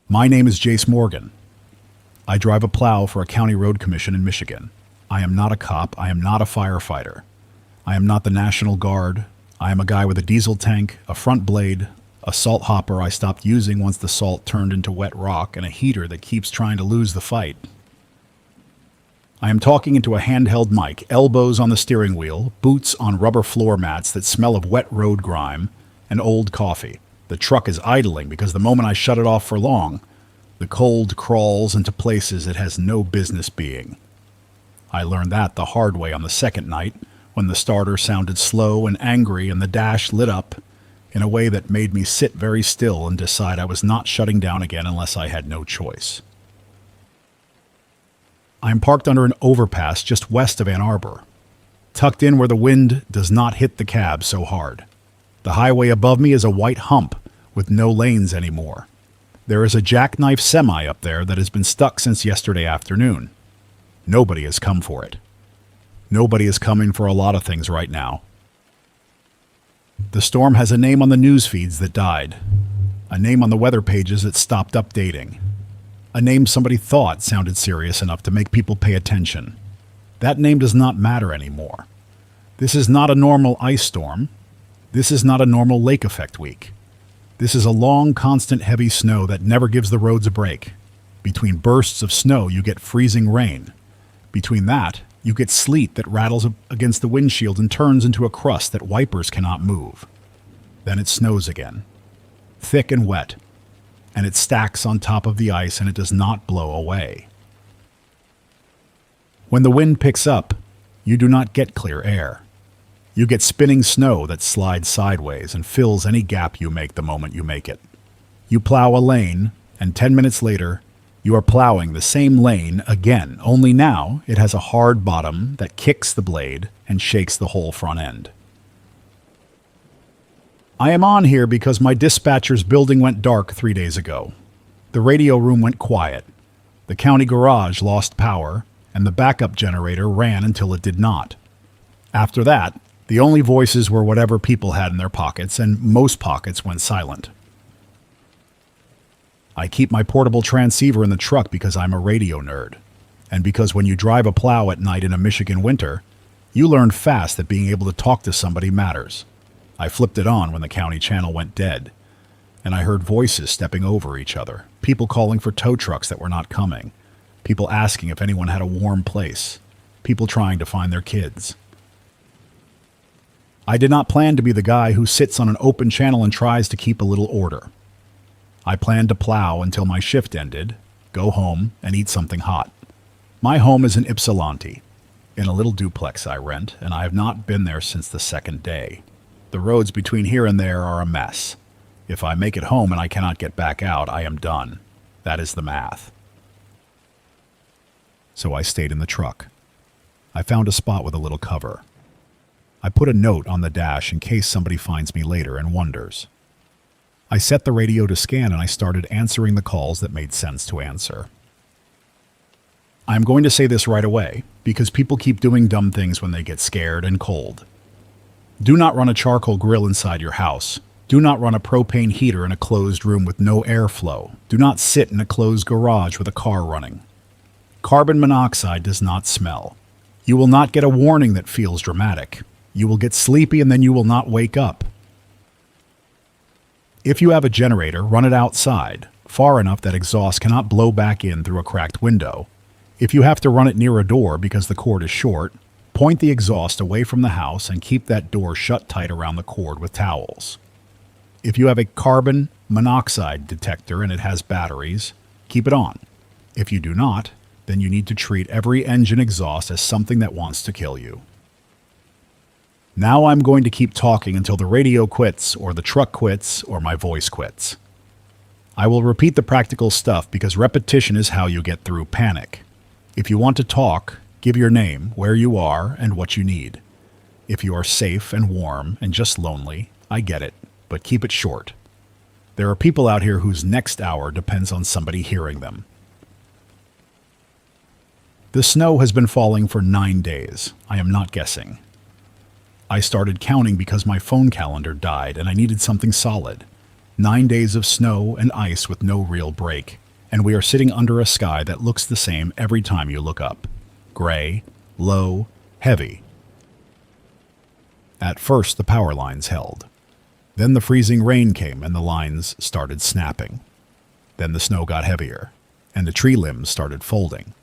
My name is Jace Morgan. I drive a plow for a county road commission in Michigan. I am not a cop. I am not a firefighter. I am not the National Guard. I am a guy with a diesel tank, a front blade, a salt hopper I stopped using once the salt turned into wet rock, and a heater that keeps trying to lose the fight. I am talking into a handheld mic, elbows on the steering wheel, boots on rubber floor mats that smell of wet road grime, and old coffee. The truck is idling because the moment I shut it off for long, the cold crawls into places it has no business being. I learned that the hard way on the second night, when the starter sounded slow and angry and the dash lit up in a way that made me sit very still and decide I was not shutting down again unless I had no choice. I am parked under an overpass just west of Ann Arbor, tucked in where the wind does not hit the cab so hard. The highway above me is a white hump with no lanes anymore. There is a jackknife semi up there that has been stuck since yesterday afternoon. Nobody has come for it. Nobody is coming for a lot of things right now. The storm has a name on the news feeds that died, a name on the weather pages that stopped updating, a name somebody thought sounded serious enough to make people pay attention. That name does not matter anymore. This is not a normal ice storm. This is not a normal lake effect week. This is a long, constant, heavy snow that never gives the roads a break. Between bursts of snow, you get freezing rain. Between that, you get sleet that rattles against the windshield and turns into a crust that wipers cannot move. Then it snows again, thick and wet, and it stacks on top of the ice and it does not blow away. When the wind picks up, you do not get clear air. You get spinning snow that slides sideways and fills any gap you make the moment you make it. You plow a lane, and 10 minutes later, you are plowing the same lane again, only now it has a hard bottom that kicks the blade and shakes the whole front end. I am on here because my dispatcher's building went dark 3 days ago. The radio room went quiet. The county garage lost power, and the backup generator ran until it did not. After that, the only voices were whatever people had in their pockets, and most pockets went silent. I keep my portable transceiver in the truck because I'm a radio nerd, and because when you drive a plow at night in a Michigan winter, you learn fast that being able to talk to somebody matters. I flipped it on when the county channel went dead, and I heard voices stepping over each other, people calling for tow trucks that were not coming, people asking if anyone had a warm place, people trying to find their kids. I did not plan to be the guy who sits on an open channel and tries to keep a little order. I planned to plow until my shift ended, go home, and eat something hot. My home is in Ypsilanti, in a little duplex I rent, and I have not been there since the second day. The roads between here and there are a mess. If I make it home and I cannot get back out, I am done. That is the math. So I stayed in the truck. I found a spot with a little cover. I put a note on the dash in case somebody finds me later and wonders. I set the radio to scan and I started answering the calls that made sense to answer. I'm going to say this right away, because people keep doing dumb things when they get scared and cold. Do not run a charcoal grill inside your house. Do not run a propane heater in a closed room with no airflow. Do not sit in a closed garage with a car running. Carbon monoxide does not smell. You will not get a warning that feels dramatic. You will get sleepy and then you will not wake up. If you have a generator, run it outside, far enough that exhaust cannot blow back in through a cracked window. If you have to run it near a door because the cord is short, point the exhaust away from the house and keep that door shut tight around the cord with towels. If you have a carbon monoxide detector and it has batteries, keep it on. If you do not, then you need to treat every engine exhaust as something that wants to kill you. Now I'm going to keep talking until the radio quits, or the truck quits, or my voice quits. I will repeat the practical stuff because repetition is how you get through panic. If you want to talk, give your name, where you are, and what you need. If you are safe and warm and just lonely, I get it, but keep it short. There are people out here whose next hour depends on somebody hearing them. The snow has been falling for 9 days. I am not guessing. I started counting because my phone calendar died and I needed something solid. 9 days of snow and ice with no real break, and we are sitting under a sky that looks the same every time you look up. Gray, low, heavy. At first, the power lines held. Then the freezing rain came and the lines started snapping. Then the snow got heavier, and the tree limbs started folding.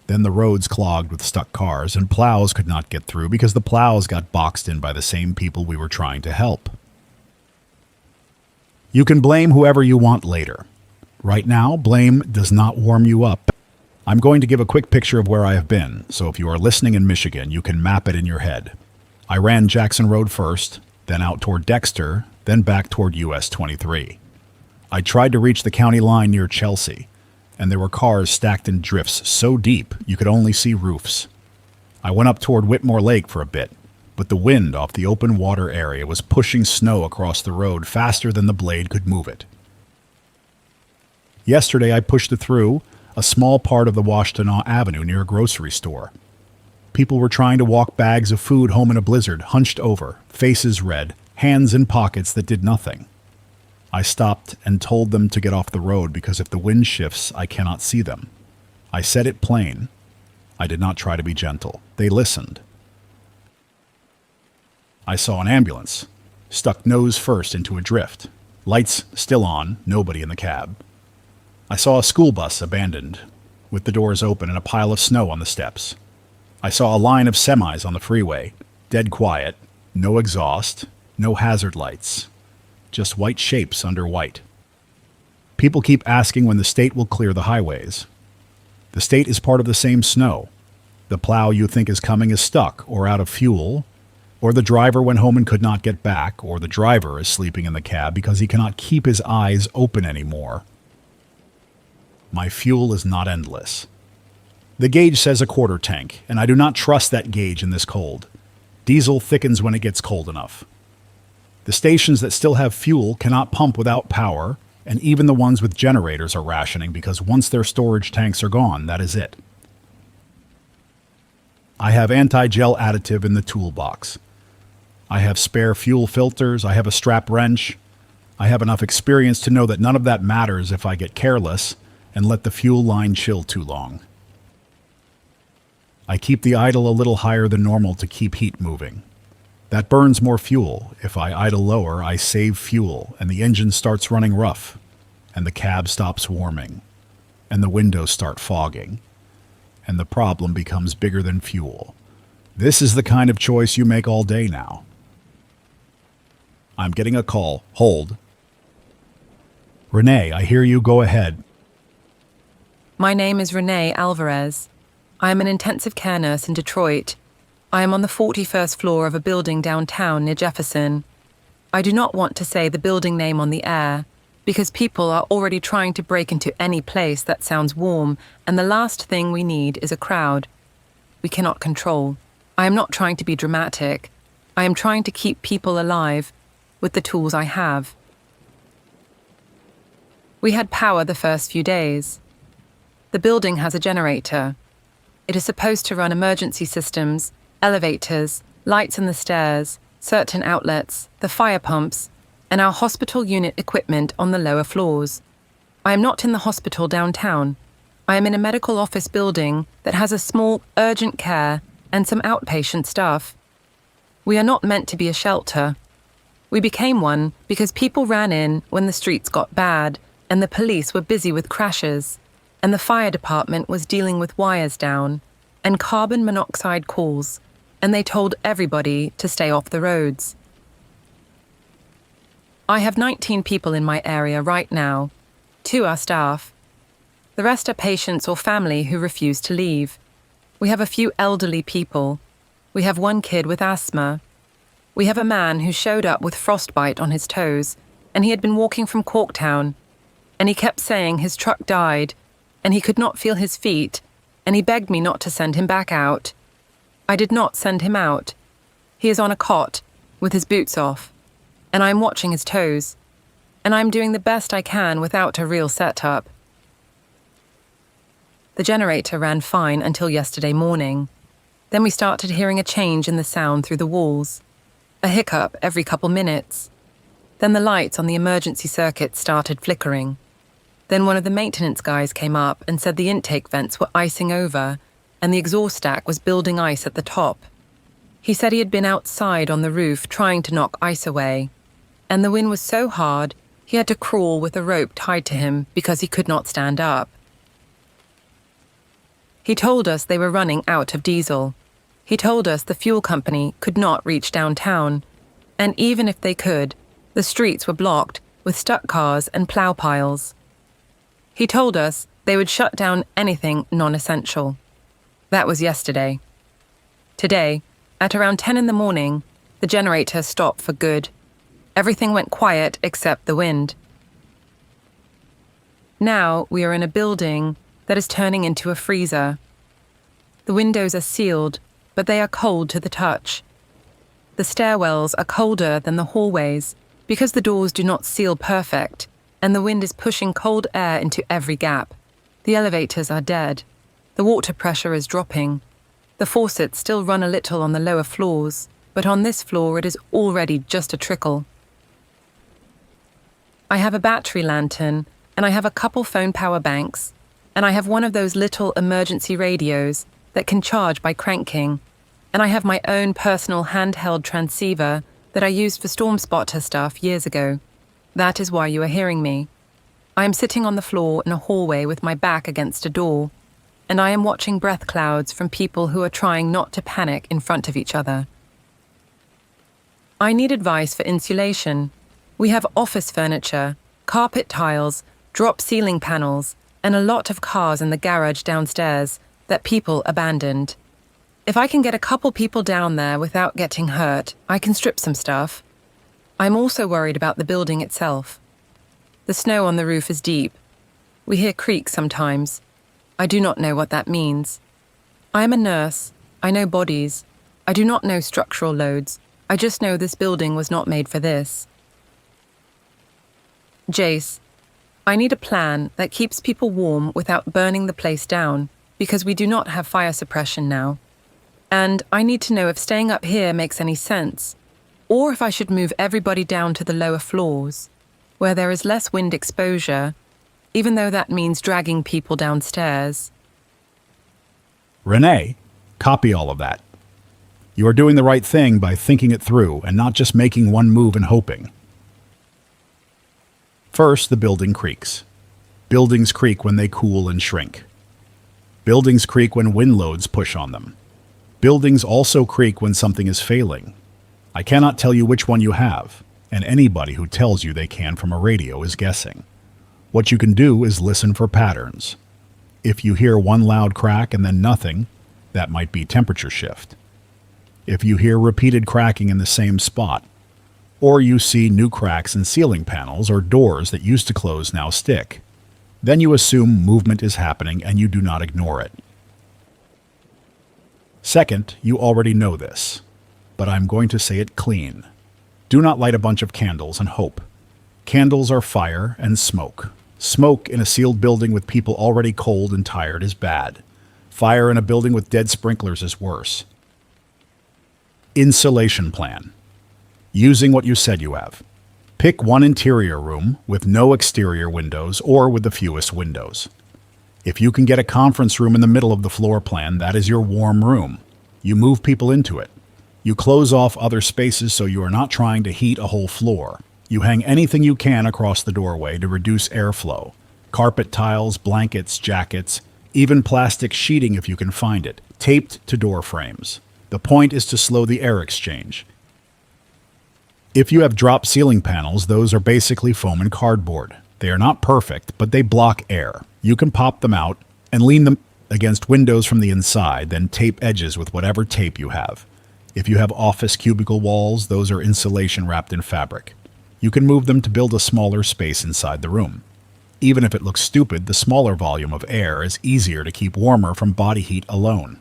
Then the roads clogged with stuck cars, and plows could not get through because the plows got boxed in by the same people we were trying to help. You can blame whoever you want later. Right now, blame does not warm you up. I'm going to give a quick picture of where I have been, so if you are listening in Michigan, you can map it in your head. I ran Jackson Road first, then out toward Dexter, then back toward US 23. I tried to reach the county line near Chelsea, and there were cars stacked in drifts so deep you could only see roofs. I went up toward Whitmore Lake for a bit, but the wind off the open water area was pushing snow across the road faster than the blade could move it. Yesterday I pushed through a small part of the Washtenaw Avenue near a grocery store. People were trying to walk bags of food home in a blizzard, hunched over, faces red, hands in pockets that did nothing. I stopped and told them to get off the road because if the wind shifts, I cannot see them. I said it plain. I did not try to be gentle. They listened. I saw an ambulance, stuck nose first into a drift. Lights still on, nobody in the cab. I saw a school bus abandoned, with the doors open and a pile of snow on the steps. I saw a line of semis on the freeway, dead quiet, no exhaust, no hazard lights, just white shapes under white. People keep asking when the state will clear the highways. The state is part of the same snow. The plow you think is coming is stuck or out of fuel, or the driver went home and could not get back, or the driver is sleeping in the cab because he cannot keep his eyes open anymore. My fuel is not endless. The gauge says a quarter tank, and I do not trust that gauge in this cold. Diesel thickens when it gets cold enough. The stations that still have fuel cannot pump without power, and even the ones with generators are rationing because once their storage tanks are gone, that is it. I have anti-gel additive in the toolbox. I have spare fuel filters, I have a strap wrench. I have enough experience to know that none of that matters if I get careless and let the fuel line chill too long. I keep the idle a little higher than normal to keep heat moving. That burns more fuel. If I idle lower, I save fuel, and the engine starts running rough, and the cab stops warming, and the windows start fogging, and the problem becomes bigger than fuel. This is the kind of choice you make all day now. I'm getting a call. Hold. Renee, I hear you. Go ahead. My name is Renee Alvarez. I am an intensive care nurse in Detroit. I am on the 41st floor of a building downtown near Jefferson. I do not want to say the building name on the air, because people are already trying to break into any place that sounds warm, and the last thing we need is a crowd we cannot control. I am not trying to be dramatic. I am trying to keep people alive with the tools I have. We had power the first few days. The building has a generator. It is supposed to run emergency systems, elevators, lights in the stairs, certain outlets, the fire pumps, and our hospital unit equipment on the lower floors. I am not in the hospital downtown. I am in a medical office building that has a small urgent care and some outpatient stuff. We are not meant to be a shelter. We became one because people ran in when the streets got bad and the police were busy with crashes, and the fire department was dealing with wires down and carbon monoxide calls, and they told everybody to stay off the roads. I have 19 people in my area right now. 2 are staff. The rest are patients or family who refuse to leave. We have a few elderly people. We have 1 kid with asthma. We have a man who showed up with frostbite on his toes, and he had been walking from Corktown, and he kept saying his truck died, and he could not feel his feet, and he begged me not to send him back out. I did not send him out. He is on a cot, with his boots off, and I am watching his toes, and I am doing the best I can without a real setup. The generator ran fine until yesterday morning. Then we started hearing a change in the sound through the walls. A hiccup every couple minutes. Then the lights on the emergency circuit started flickering. Then one of the maintenance guys came up and said the intake vents were icing over and the exhaust stack was building ice at the top. He said he had been outside on the roof trying to knock ice away, and the wind was so hard he had to crawl with a rope tied to him because he could not stand up. He told us they were running out of diesel. He told us the fuel company could not reach downtown, and even if they could, the streets were blocked with stuck cars and plow piles. He told us they would shut down anything non-essential. That was yesterday. Today, at around 10 in the morning, the generator stopped for good. Everything went quiet except the wind. Now we are in a building that is turning into a freezer. The windows are sealed, but they are cold to the touch. The stairwells are colder than the hallways because the doors do not seal perfect, and the wind is pushing cold air into every gap. The elevators are dead. The water pressure is dropping. The faucets still run a little on the lower floors, but on this floor it is already just a trickle. I have a battery lantern, and I have a couple phone power banks, and I have one of those little emergency radios that can charge by cranking, and I have my own personal handheld transceiver that I used for storm spotter stuff years ago. That is why you are hearing me. I am sitting on the floor in a hallway with my back against a door, and I am watching breath clouds from people who are trying not to panic in front of each other. I need advice for insulation. We have office furniture, carpet tiles, drop ceiling panels, and a lot of cars in the garage downstairs that people abandoned. If I can get a couple people down there without getting hurt, I can strip some stuff. I'm also worried about the building itself. The snow on the roof is deep. We hear creaks sometimes. I do not know what that means. I am a nurse. I know bodies. I do not know structural loads. I just know this building was not made for this. Jace, I need a plan that keeps people warm without burning the place down, because we do not have fire suppression now. And I need to know if staying up here makes any sense, or if I should move everybody down to the lower floors, where there is less wind exposure, even though that means dragging people downstairs. Renee, copy all of that. You are doing the right thing by thinking it through and not just making one move and hoping. First, the building creaks. Buildings creak when they cool and shrink. Buildings creak when wind loads push on them. Buildings also creak when something is failing. I cannot tell you which one you have, and anybody who tells you they can from a radio is guessing. What you can do is listen for patterns. If you hear one loud crack and then nothing, that might be temperature shift. If you hear repeated cracking in the same spot, or you see new cracks in ceiling panels or doors that used to close now stick, then you assume movement is happening and you do not ignore it. Second, you already know this, but I'm going to say it clean. Do not light a bunch of candles and hope. Candles are fire and smoke. Smoke in a sealed building with people already cold and tired is bad. Fire in a building with dead sprinklers is worse. Insulation plan. Using what you said you have. Pick one interior room with no exterior windows or with the fewest windows. If you can get a conference room in the middle of the floor plan, that is your warm room. You move people into it. You close off other spaces so you are not trying to heat a whole floor. You hang anything you can across the doorway to reduce airflow. Carpet tiles, blankets, jackets, even plastic sheeting if you can find it, taped to door frames. The point is to slow the air exchange. If you have drop ceiling panels, those are basically foam and cardboard. They are not perfect, but they block air. You can pop them out and lean them against windows from the inside, then tape edges with whatever tape you have. If you have office cubicle walls, those are insulation wrapped in fabric. You can move them to build a smaller space inside the room. Even if it looks stupid, the smaller volume of air is easier to keep warmer from body heat alone.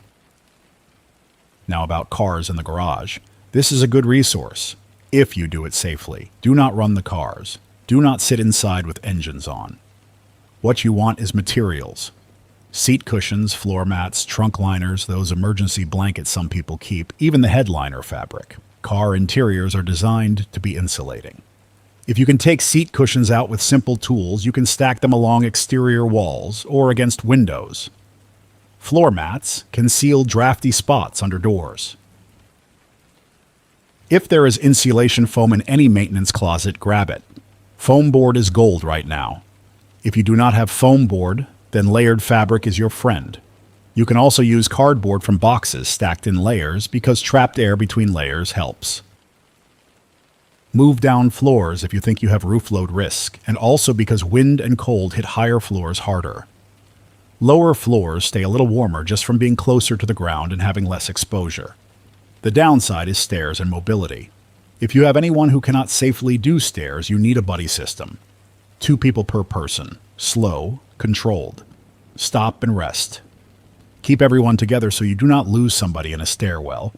Now about cars in the garage. This is a good resource, if you do it safely. Do not run the cars. Do not sit inside with engines on. What you want is materials. Seat cushions, floor mats, trunk liners, those emergency blankets some people keep, even the headliner fabric. Car interiors are designed to be insulating. If you can take seat cushions out with simple tools, you can stack them along exterior walls or against windows. Floor mats conceal drafty spots under doors. If there is insulation foam in any maintenance closet, grab it. Foam board is gold right now. If you do not have foam board, then layered fabric is your friend. You can also use cardboard from boxes stacked in layers because trapped air between layers helps. Move down floors if you think you have roof load risk, and also because wind and cold hit higher floors harder. Lower floors stay a little warmer just from being closer to the ground and having less exposure. The downside is stairs and mobility. If you have anyone who cannot safely do stairs, you need a buddy system. 2 people per person. Slow, controlled. Stop and rest. Keep everyone together so you do not lose somebody in a stairwell.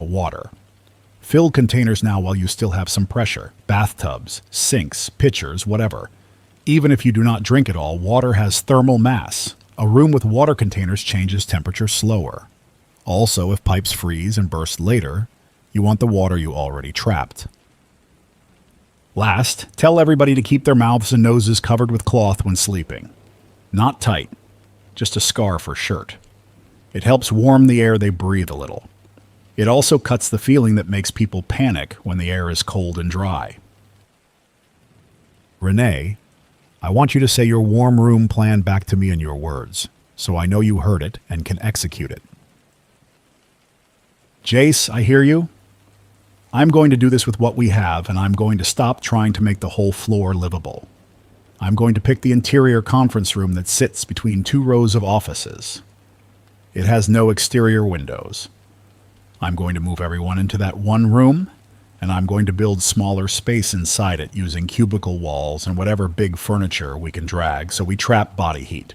Water. Fill containers now while you still have some pressure. Bathtubs, sinks, pitchers, whatever. Even if you do not drink it all, water has thermal mass. A room with water containers changes temperature slower. Also, if pipes freeze and burst later, you want the water you already trapped. Last, tell everybody to keep their mouths and noses covered with cloth when sleeping. Not tight, just a scarf or shirt. It helps warm the air they breathe a little. It also cuts the feeling that makes people panic when the air is cold and dry. Renee, I want you to say your warm room plan back to me in your words, so I know you heard it and can execute it. Jace, I hear you. I'm going to do this with what we have, and I'm going to stop trying to make the whole floor livable. I'm going to pick the interior conference room that sits between 2 rows of offices. It has no exterior windows. I'm going to move everyone into that one room, and I'm going to build smaller space inside it using cubicle walls and whatever big furniture we can drag so we trap body heat.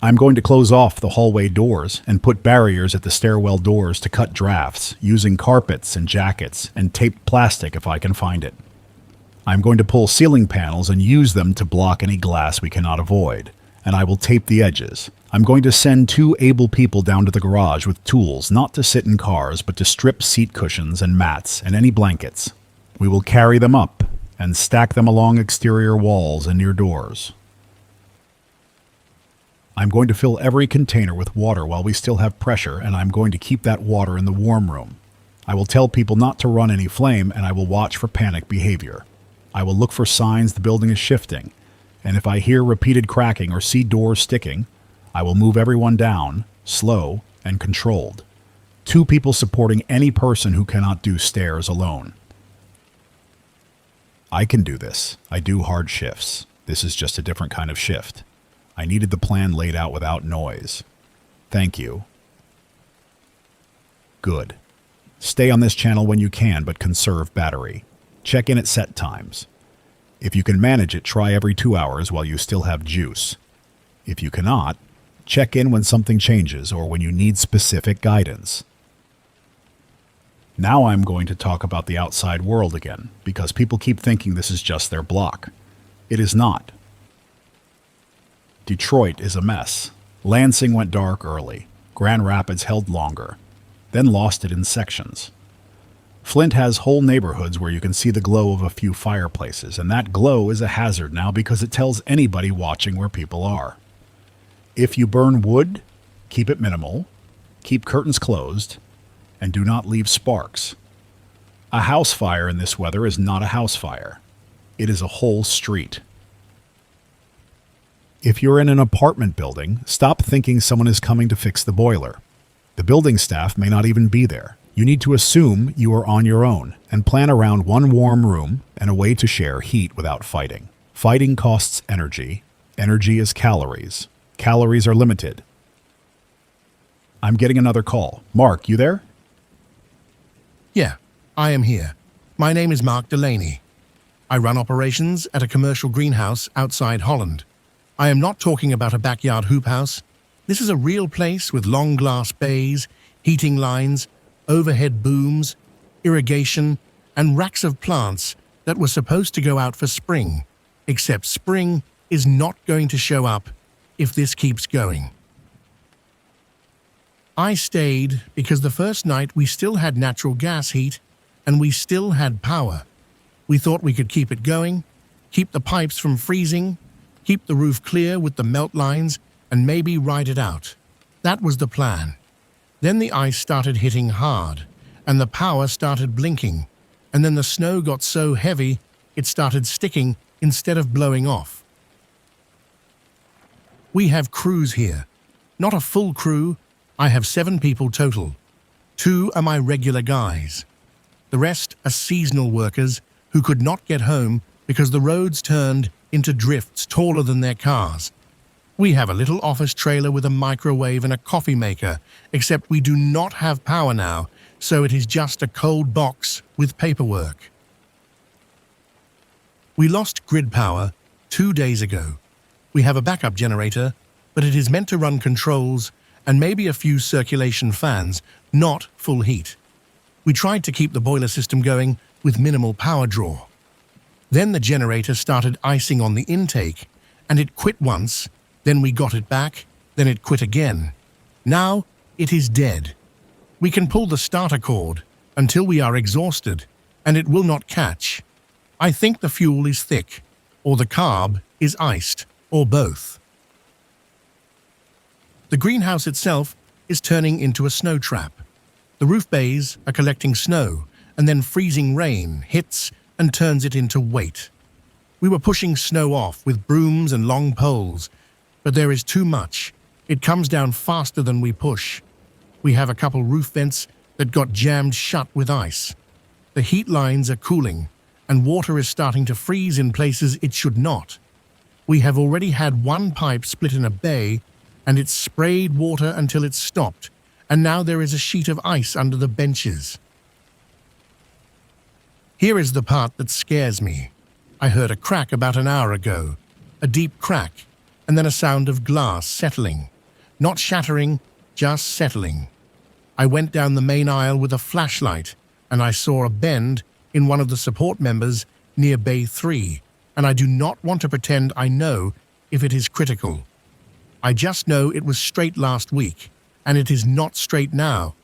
I'm going to close off the hallway doors and put barriers at the stairwell doors to cut drafts, using carpets and jackets and taped plastic if I can find it. I'm going to pull ceiling panels and use them to block any glass we cannot avoid, and I will tape the edges. I'm going to send 2 able people down to the garage with tools, not to sit in cars, but to strip seat cushions and mats and any blankets. We will carry them up and stack them along exterior walls and near doors. I'm going to fill every container with water while we still have pressure, and I'm going to keep that water in the warm room. I will tell people not to run any flame, and I will watch for panic behavior. I will look for signs the building is shifting, and if I hear repeated cracking or see doors sticking, I will move everyone down, slow and controlled. 2 people supporting any person who cannot do stairs alone. I can do this. I do hard shifts. This is just a different kind of shift. I needed the plan laid out without noise. Thank you. Good. Stay on this channel when you can, but conserve battery. Check in at set times. If you can manage it, try every 2 hours while you still have juice. If you cannot, check in when something changes or when you need specific guidance. Now I'm going to talk about the outside world again, because people keep thinking this is just their block. It is not. Detroit is a mess. Lansing went dark early. Grand Rapids held longer, then lost it in sections. Flint has whole neighborhoods where you can see the glow of a few fireplaces, and that glow is a hazard now because it tells anybody watching where people are. If you burn wood, keep it minimal, keep curtains closed, and do not leave sparks. A house fire in this weather is not a house fire. It is a whole street. If you're in an apartment building, stop thinking someone is coming to fix the boiler. The building staff may not even be there. You need to assume you are on your own and plan around one warm room and a way to share heat without fighting. Fighting costs energy. Energy is calories. Calories are limited. I'm getting another call. Mark, you there? Yeah, I am here. My name is Mark Delaney. I run operations at a commercial greenhouse outside Holland. I am not talking about a backyard hoop house. This is a real place with long glass bays, heating lines, overhead booms, irrigation, and racks of plants that were supposed to go out for spring, except spring is not going to show up if this keeps going. I stayed because the first night we still had natural gas heat, and we still had power. We thought we could keep it going, keep the pipes from freezing, keep the roof clear with the melt lines, and maybe ride it out. That was the plan. Then the ice started hitting hard, and the power started blinking, and then the snow got so heavy it started sticking instead of blowing off. We have crews here. Not a full crew. I have 7 people total. 2 are my regular guys. The rest are seasonal workers who could not get home because the roads turned into drifts taller than their cars. We have a little office trailer with a microwave and a coffee maker, except we do not have power now, so it is just a cold box with paperwork. We lost grid power 2 days ago. We have a backup generator, but it is meant to run controls and maybe a few circulation fans, not full heat. We tried to keep the boiler system going with minimal power draw. Then the generator started icing on the intake, and it quit once, then we got it back, then it quit again. Now it is dead. We can pull the starter cord until we are exhausted, and it will not catch. I think the fuel is thick, or the carb is iced, or both. The greenhouse itself is turning into a snow trap. The roof bays are collecting snow, and then freezing rain hits and turns it into weight. We were pushing snow off with brooms and long poles, but there is too much. It comes down faster than we push. We have a couple roof vents that got jammed shut with ice. The heat lines are cooling, and water is starting to freeze in places it should not. We have already had one pipe split in a bay, and it sprayed water until it stopped, and now there is a sheet of ice under the benches. Here is the part that scares me. I heard a crack about an hour ago, a deep crack, and then a sound of glass settling. Not shattering, just settling. I went down the main aisle with a flashlight, and I saw a bend in one of the support members near Bay 3, and I do not want to pretend I know if it is critical. I just know it was straight last week, and it is not straight now.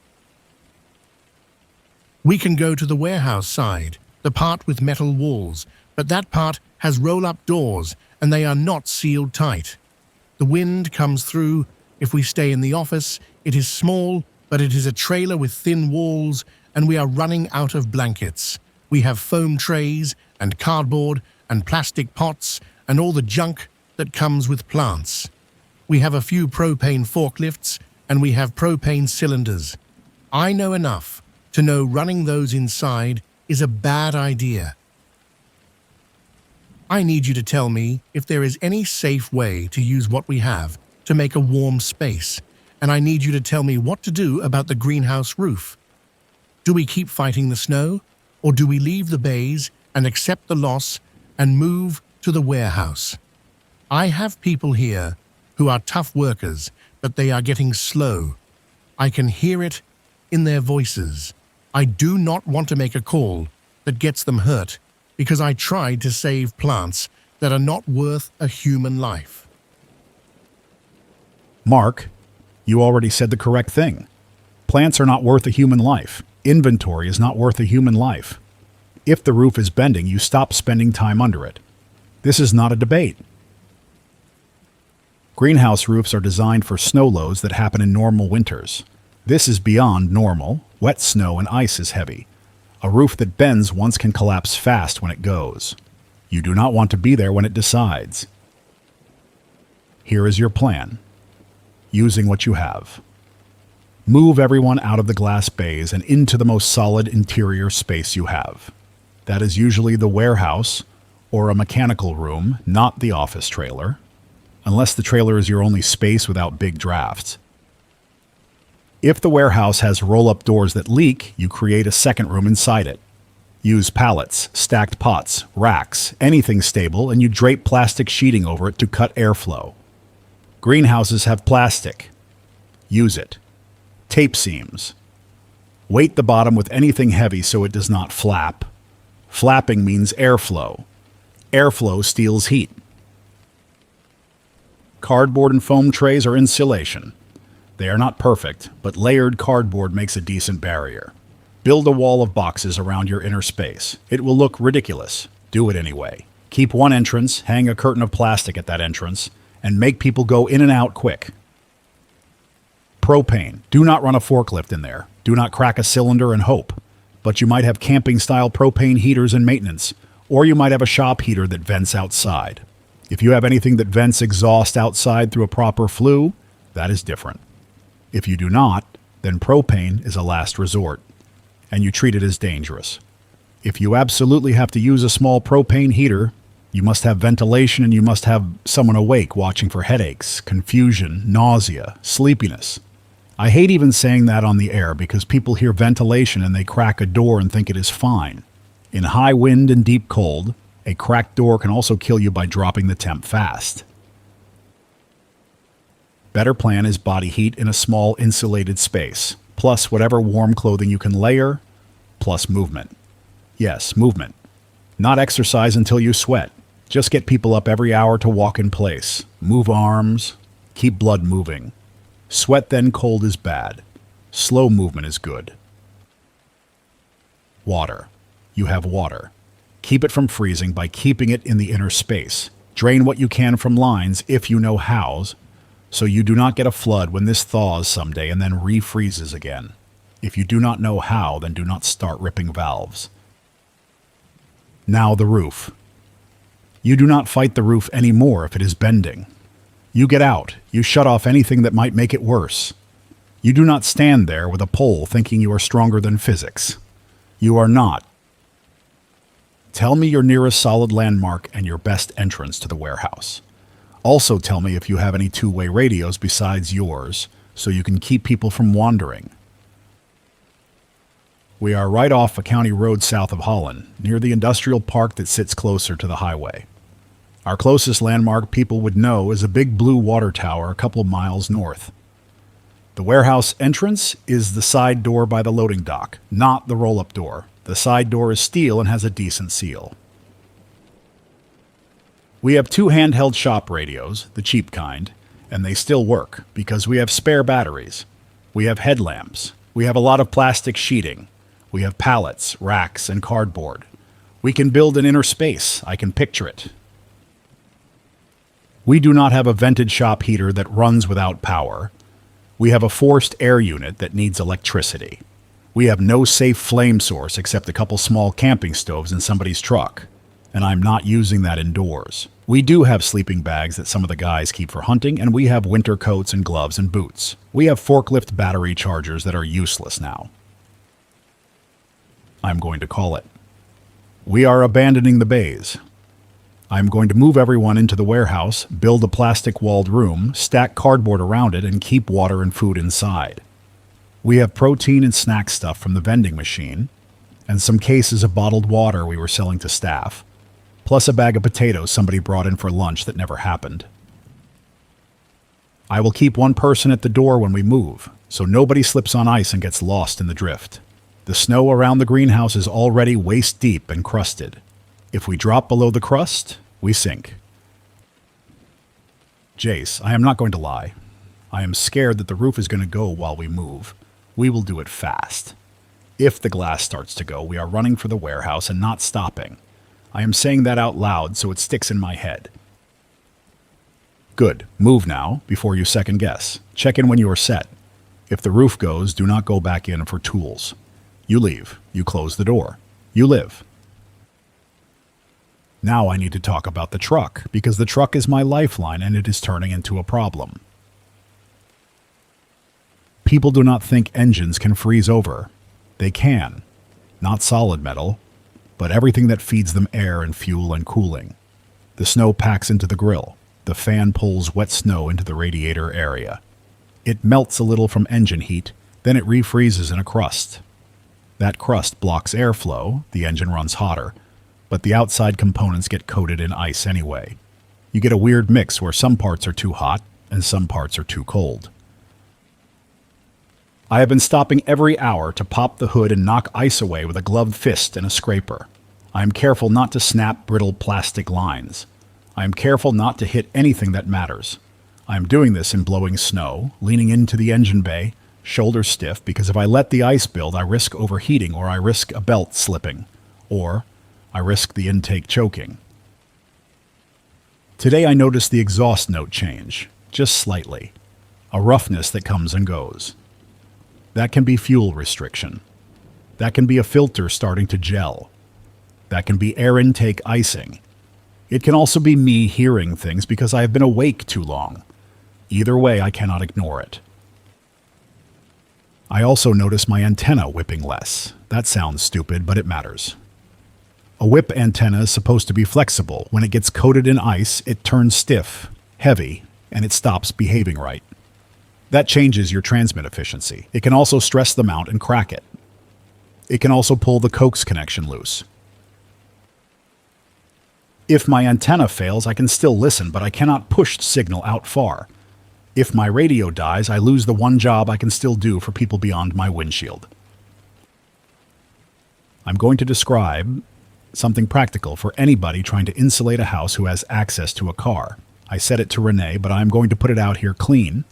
We can go to the warehouse side, the part with metal walls, but that part has roll-up doors, and they are not sealed tight. The wind comes through. If we stay in the office, it is small, but it is a trailer with thin walls, and we are running out of blankets. We have foam trays, and cardboard, and plastic pots, and all the junk that comes with plants. We have a few propane forklifts, and we have propane cylinders. I know enough to know running those inside is a bad idea. I need you to tell me if there is any safe way to use what we have to make a warm space, and I need you to tell me what to do about the greenhouse roof. Do we keep fighting the snow, or do we leave the bays and accept the loss and move to the warehouse? I have people here who are tough workers, but they are getting slow. I can hear it in their voices. I do not want to make a call that gets them hurt because I tried to save plants that are not worth a human life. Mark, you already said the correct thing. Plants are not worth a human life. Inventory is not worth a human life. If the roof is bending, you stop spending time under it. This is not a debate. Greenhouse roofs are designed for snow loads that happen in normal winters. This is beyond normal. Wet snow and ice is heavy. A roof that bends once can collapse fast when it goes. You do not want to be there when it decides. Here is your plan. Using what you have. Move everyone out of the glass bays and into the most solid interior space you have. That is usually the warehouse or a mechanical room, not the office trailer, unless the trailer is your only space without big drafts. If the warehouse has roll-up doors that leak, you create a second room inside it. Use pallets, stacked pots, racks, anything stable, and you drape plastic sheeting over it to cut airflow. Greenhouses have plastic. Use it. Tape seams. Weight the bottom with anything heavy so it does not flap. Flapping means airflow. Airflow steals heat. Cardboard and foam trays are insulation. They are not perfect, but layered cardboard makes a decent barrier. Build a wall of boxes around your inner space. It will look ridiculous. Do it anyway. Keep one entrance, hang a curtain of plastic at that entrance, and make people go in and out quick. Propane. Do not run a forklift in there. Do not crack a cylinder and hope. But you might have camping-style propane heaters in maintenance, or you might have a shop heater that vents outside. If you have anything that vents exhaust outside through a proper flue, that is different. If you do not, then propane is a last resort, and you treat it as dangerous. If you absolutely have to use a small propane heater, you must have ventilation and you must have someone awake watching for headaches, confusion, nausea, sleepiness. I hate even saying that on the air because people hear ventilation and they crack a door and think it is fine. In high wind and deep cold, a cracked door can also kill you by dropping the temp fast. Better plan is body heat in a small insulated space, plus whatever warm clothing you can layer, plus movement. Yes, movement. Not exercise until you sweat. Just get people up every hour to walk in place. Move arms. Keep blood moving. Sweat then cold is bad. Slow movement is good. Water. You have water. Keep it from freezing by keeping it in the inner space. Drain what you can from lines if you know hows, so you do not get a flood when this thaws someday and then refreezes again. If you do not know how, then do not start ripping valves. Now the roof. You do not fight the roof anymore if it is bending. You get out. You shut off anything that might make it worse. You do not stand there with a pole thinking you are stronger than physics. You are not. Tell me your nearest solid landmark and your best entrance to the warehouse. Also tell me if you have any two-way radios besides yours, so you can keep people from wandering. We are right off a county road south of Holland, near the industrial park that sits closer to the highway. Our closest landmark people would know is a big blue water tower a couple miles north. The warehouse entrance is the side door by the loading dock, not the roll-up door. The side door is steel and has a decent seal. We have 2 handheld shop radios, the cheap kind, and they still work because we have spare batteries. We have headlamps. We have a lot of plastic sheeting. We have pallets, racks, and cardboard. We can build an inner space. I can picture it. We do not have a vented shop heater that runs without power. We have a forced air unit that needs electricity. We have no safe flame source except a couple small camping stoves in somebody's truck, and I'm not using that indoors. We do have sleeping bags that some of the guys keep for hunting, and we have winter coats and gloves and boots. We have forklift battery chargers that are useless now. I'm going to call it. We are abandoning the bays. I'm going to move everyone into the warehouse, build a plastic-walled room, stack cardboard around it, and keep water and food inside. We have protein and snack stuff from the vending machine, and some cases of bottled water we were selling to staff, plus a bag of potatoes somebody brought in for lunch that never happened. I will keep one person at the door when we move, so nobody slips on ice and gets lost in the drift. The snow around the greenhouse is already waist-deep and crusted. If we drop below the crust, we sink. Jace, I am not going to lie. I am scared that the roof is going to go while we move. We will do it fast. If the glass starts to go, we are running for the warehouse and not stopping. I am saying that out loud so it sticks in my head. Good. Move now, before you second guess. Check in when you are set. If the roof goes, do not go back in for tools. You leave. You close the door. You live. Now I need to talk about the truck, because the truck is my lifeline and it is turning into a problem. People do not think engines can freeze over. They can. Not solid metal, but everything that feeds them air and fuel and cooling. The snow packs into the grill. The fan pulls wet snow into the radiator area. It melts a little from engine heat, then it refreezes in a crust. That crust blocks airflow, the engine runs hotter, but the outside components get coated in ice anyway. You get a weird mix where some parts are too hot and some parts are too cold. I have been stopping every hour to pop the hood and knock ice away with a gloved fist and a scraper. I am careful not to snap brittle plastic lines. I am careful not to hit anything that matters. I am doing this in blowing snow, leaning into the engine bay, shoulders stiff because if I let the ice build, I risk overheating or I risk a belt slipping, or I risk the intake choking. Today I noticed the exhaust note change, just slightly, a roughness that comes and goes. That can be fuel restriction. That can be a filter starting to gel. That can be air intake icing. It can also be me hearing things because I have been awake too long. Either way, I cannot ignore it. I also notice my antenna whipping less. That sounds stupid, but it matters. A whip antenna is supposed to be flexible. When it gets coated in ice, it turns stiff, heavy, and it stops behaving right. That changes your transmit efficiency. It can also stress the mount and crack it. It can also pull the coax connection loose. If my antenna fails, I can still listen, but I cannot push the signal out far. If my radio dies, I lose the one job I can still do for people beyond my windshield. I'm going to describe something practical for anybody trying to insulate a house who has access to a car. I said it to Renee, but I'm going to put it out here clean.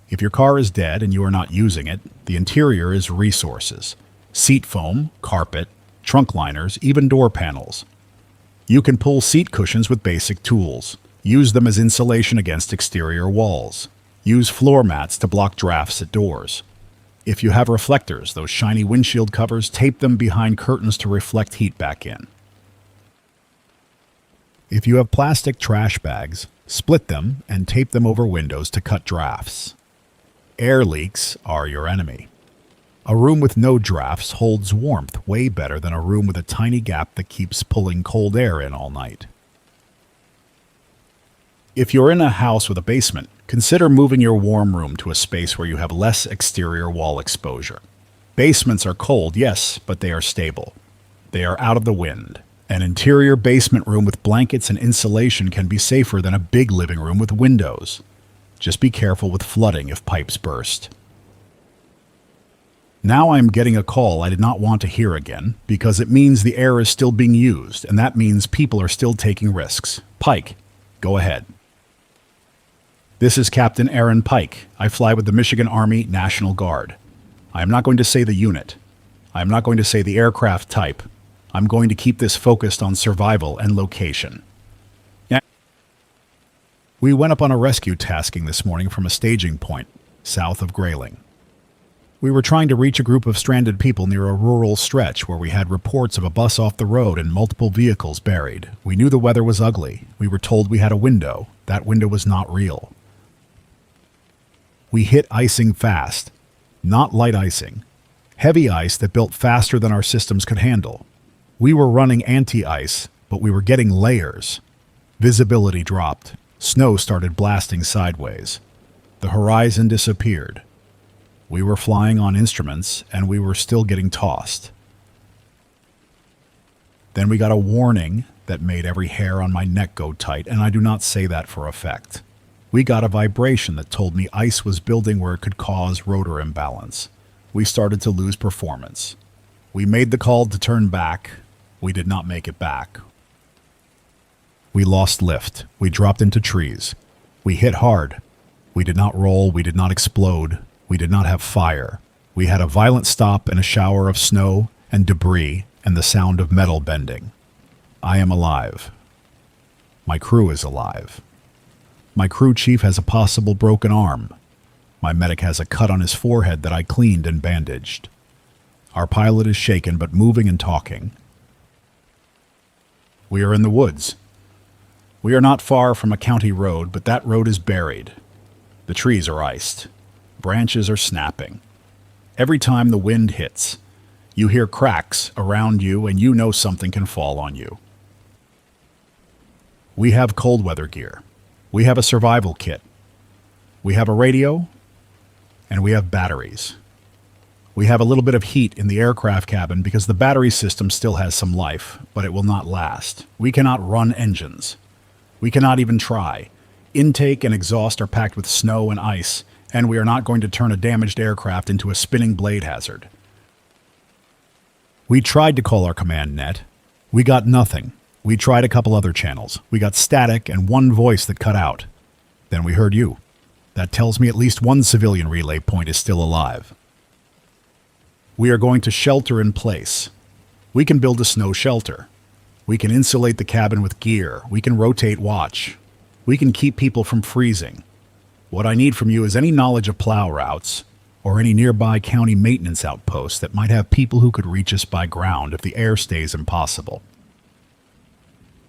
If your car is dead and you are not using it, the interior is resources. Seat foam, carpet, trunk liners, even door panels. You can pull seat cushions with basic tools. Use them as insulation against exterior walls. Use floor mats to block drafts at doors. If you have reflectors, those shiny windshield covers, tape them behind curtains to reflect heat back in. If you have plastic trash bags, split them and tape them over windows to cut drafts. Air leaks are your enemy. A room with no drafts holds warmth way better than a room with a tiny gap that keeps pulling cold air in all night. If you're in a house with a basement, consider moving your warm room to a space where you have less exterior wall exposure. Basements are cold, yes, but they are stable. They are out of the wind. An interior basement room with blankets and insulation can be safer than a big living room with windows. Just be careful with flooding if pipes burst. Now I'm getting a call I did not want to hear again because it means the air is still being used, and that means people are still taking risks. Pike, go ahead. This is Captain Aaron Pike. I fly with the Michigan Army National Guard. I am not going to say the unit. I am not going to say the aircraft type. I'm going to keep this focused on survival and location. We went up on a rescue tasking this morning from a staging point south of Grayling. We were trying to reach a group of stranded people near a rural stretch where we had reports of a bus off the road and multiple vehicles buried. We knew the weather was ugly. We were told we had a window. That window was not real. We hit icing fast, not light icing. Heavy ice that built faster than our systems could handle. We were running anti-ice, but we were getting layers. Visibility dropped. Snow started blasting sideways. The horizon disappeared. We were flying on instruments, and we were still getting tossed. Then we got a warning that made every hair on my neck go tight, and I do not say that for effect. We got a vibration that told me ice was building where it could cause rotor imbalance. We started to lose performance. We made the call to turn back. We did not make it back. We lost lift. We dropped into trees. We hit hard. We did not roll. We did not explode. We did not have fire. We had a violent stop and a shower of snow and debris and the sound of metal bending. I am alive. My crew is alive. My crew chief has a possible broken arm. My medic has a cut on his forehead that I cleaned and bandaged. Our pilot is shaken but moving and talking. We are in the woods. We are not far from a county road, but that road is buried. The trees are iced. Branches are snapping. Every time the wind hits, you hear cracks around you and you know something can fall on you. We have cold weather gear. We have a survival kit. We have a radio, and we have batteries. We have a little bit of heat in the aircraft cabin because the battery system still has some life, but it will not last. We cannot run engines. We cannot even try. Intake and exhaust are packed with snow and ice, and we are not going to turn a damaged aircraft into a spinning blade hazard. We tried to call our command net. We got nothing. We tried a couple other channels. We got static and one voice that cut out. Then we heard you. That tells me at least one civilian relay point is still alive. We are going to shelter in place. We can build a snow shelter. We can insulate the cabin with gear. We can rotate watch. We can keep people from freezing. What I need from you is any knowledge of plow routes or any nearby county maintenance outposts that might have people who could reach us by ground if the air stays impossible.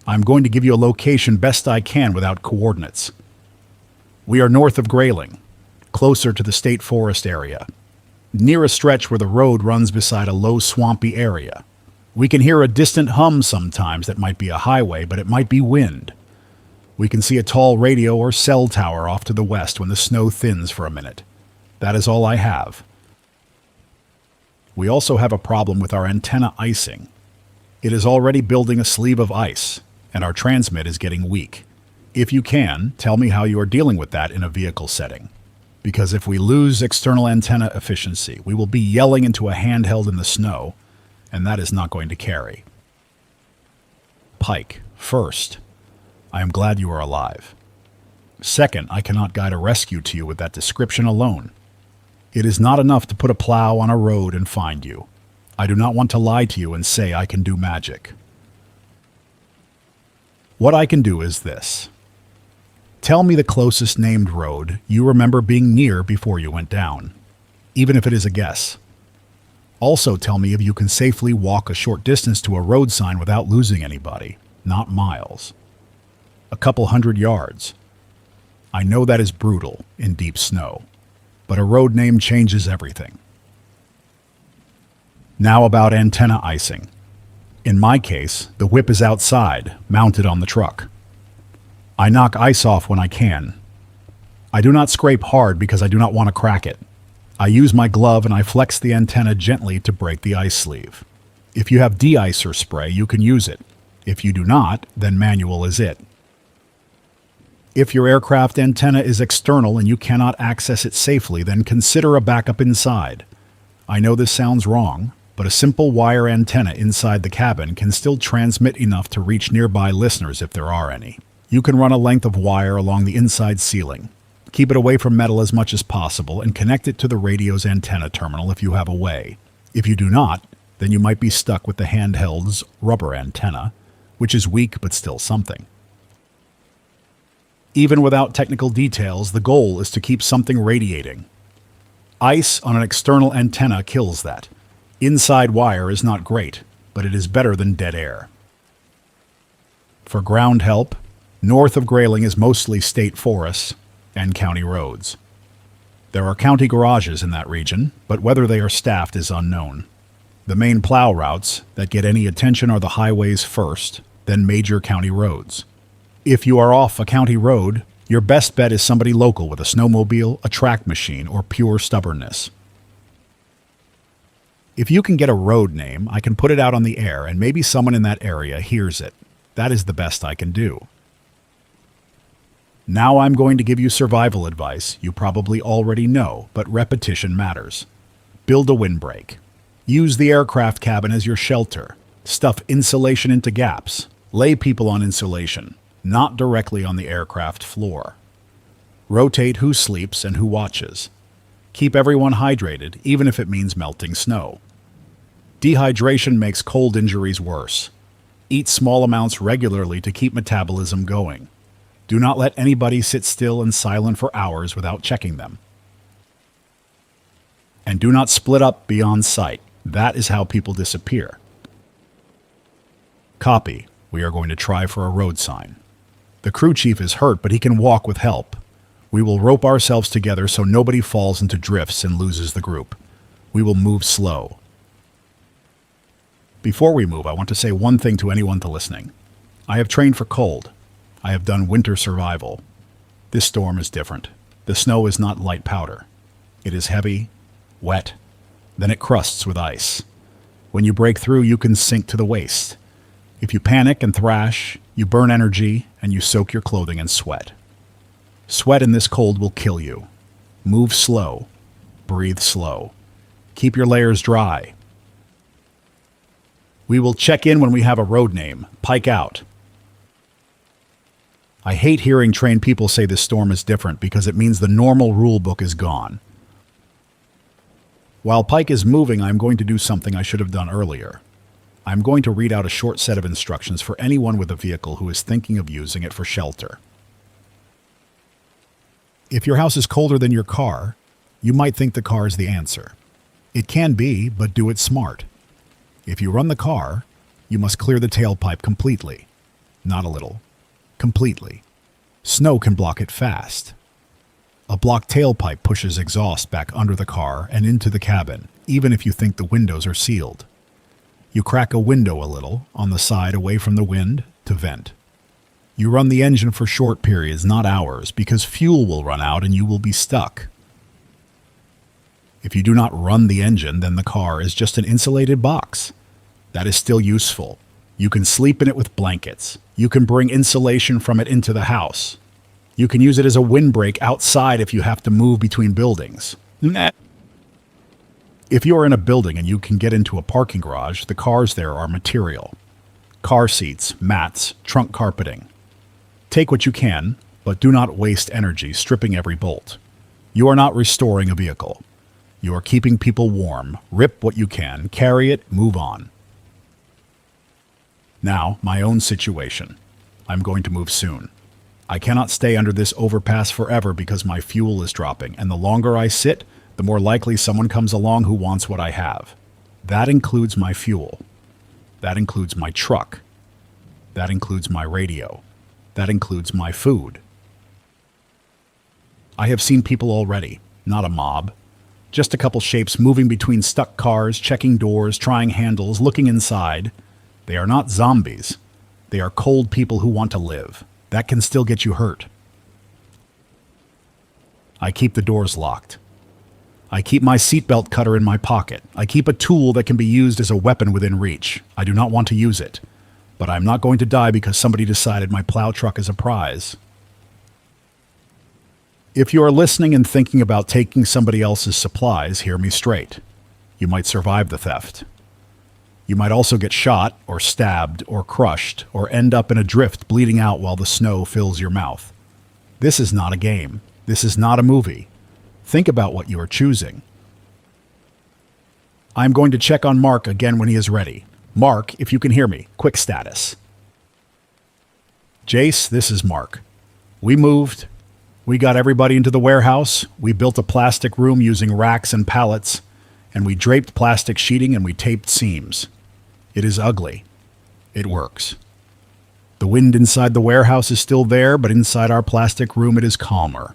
I'm going to give you a location best I can without coordinates. We are north of Grayling, closer to the state forest area, near a stretch where the road runs beside a low swampy area. We can hear a distant hum sometimes that might be a highway, but it might be wind. We can see a tall radio or cell tower off to the west when the snow thins for a minute. That is all I have. We also have a problem with our antenna icing. It is already building a sleeve of ice, and our transmit is getting weak. If you can, tell me how you are dealing with that in a vehicle setting. Because if we lose external antenna efficiency, we will be yelling into a handheld in the snow, and that is not going to carry. Pike, first, I am glad you are alive. Second, I cannot guide a rescue to you with that description alone. It is not enough to put a plow on a road and find you. I do not want to lie to you and say I can do magic. What I can do is this. Tell me the closest named road you remember being near before you went down, even if it is a guess. Also tell me if you can safely walk a short distance to a road sign without losing anybody, not miles. A couple 100 yards. I know that is brutal in deep snow, but a road name changes everything. Now about antenna icing. In my case, the whip is outside, mounted on the truck. I knock ice off when I can. I do not scrape hard because I do not want to crack it. I use my glove and I flex the antenna gently to break the ice sleeve. If you have de-icer spray, you can use it. If you do not, then manual is it. If your aircraft antenna is external and you cannot access it safely, then consider a backup inside. I know this sounds wrong, but a simple wire antenna inside the cabin can still transmit enough to reach nearby listeners if there are any. You can run a length of wire along the inside ceiling. Keep it away from metal as much as possible and connect it to the radio's antenna terminal if you have a way. If you do not, then you might be stuck with the handheld's rubber antenna, which is weak but still something. Even without technical details, the goal is to keep something radiating. Ice on an external antenna kills that. Inside wire is not great, but it is better than dead air. For ground help, north of Grayling is mostly state forests and county roads. There are county garages in that region, but whether they are staffed is unknown. The main plow routes that get any attention are the highways first, then major county roads. If you are off a county road, your best bet is somebody local with a snowmobile, a track machine, or pure stubbornness. If you can get a road name, I can put it out on the air and maybe someone in that area hears it. That is the best I can do. Now I'm going to give you survival advice you probably already know, but repetition matters. Build a windbreak. Use the aircraft cabin as your shelter. Stuff insulation into gaps. Lay people on insulation, not directly on the aircraft floor. Rotate who sleeps and who watches. Keep everyone hydrated, even if it means melting snow. Dehydration makes cold injuries worse. Eat small amounts regularly to keep metabolism going. Do not let anybody sit still and silent for hours without checking them. And do not split up beyond sight. That is how people disappear. Copy. We are going to try for a road sign. The crew chief is hurt, but he can walk with help. We will rope ourselves together so nobody falls into drifts and loses the group. We will move slow. Before we move, I want to say one thing to anyone listening. I have trained for cold. I have done winter survival. This storm is different. The snow is not light powder. It is heavy, wet, then it crusts with ice. When you break through, you can sink to the waist. If you panic and thrash, you burn energy and you soak your clothing in sweat. Sweat in this cold will kill you. Move slow. Breathe slow. Keep your layers dry. We will check in when we have a road name. Pike out. I hate hearing trained people say this storm is different because it means the normal rule book is gone. While Pike is moving, I'm going to do something I should have done earlier. I'm going to read out a short set of instructions for anyone with a vehicle who is thinking of using it for shelter. If your house is colder than your car, you might think the car is the answer. It can be, but do it smart. If you run the car, you must clear the tailpipe completely. Not a little. Completely. Snow can block it fast. A blocked tailpipe pushes exhaust back under the car and into the cabin, even if you think the windows are sealed. You crack a window a little, on the side away from the wind, to vent. You run the engine for short periods, not hours, because fuel will run out and you will be stuck. If you do not run the engine, then the car is just an insulated box. That is still useful. You can sleep in it with blankets. You can bring insulation from it into the house. You can use it as a windbreak outside if you have to move between buildings. If you are in a building and you can get into a parking garage, the cars there are material. Car seats, mats, trunk carpeting. Take what you can, but do not waste energy stripping every bolt. You are not restoring a vehicle. You are keeping people warm. Rip what you can, carry it, move on. Now, my own situation. I'm going to move soon. I cannot stay under this overpass forever because my fuel is dropping, and the longer I sit, the more likely someone comes along who wants what I have. That includes my fuel. That includes my truck. That includes my radio. That includes my food. I have seen people already, not a mob. Just a couple shapes moving between stuck cars, checking doors, trying handles, looking inside. They are not zombies. They are cold people who want to live. That can still get you hurt. I keep the doors locked. I keep my seatbelt cutter in my pocket. I keep a tool that can be used as a weapon within reach. I do not want to use it. But I'm not going to die because somebody decided my plow truck is a prize. If you are listening and thinking about taking somebody else's supplies, hear me straight. You might survive the theft. You might also get shot, or stabbed, or crushed, or end up in a drift bleeding out while the snow fills your mouth. This is not a game. This is not a movie. Think about what you are choosing. I'm going to check on Mark again when he is ready. Mark, if you can hear me, quick status. Jace, this is Mark. We moved. We got everybody into the warehouse. We built a plastic room using racks and pallets, and we draped plastic sheeting and we taped seams. It is ugly. It works. The wind inside the warehouse is still there, but inside our plastic room it is calmer.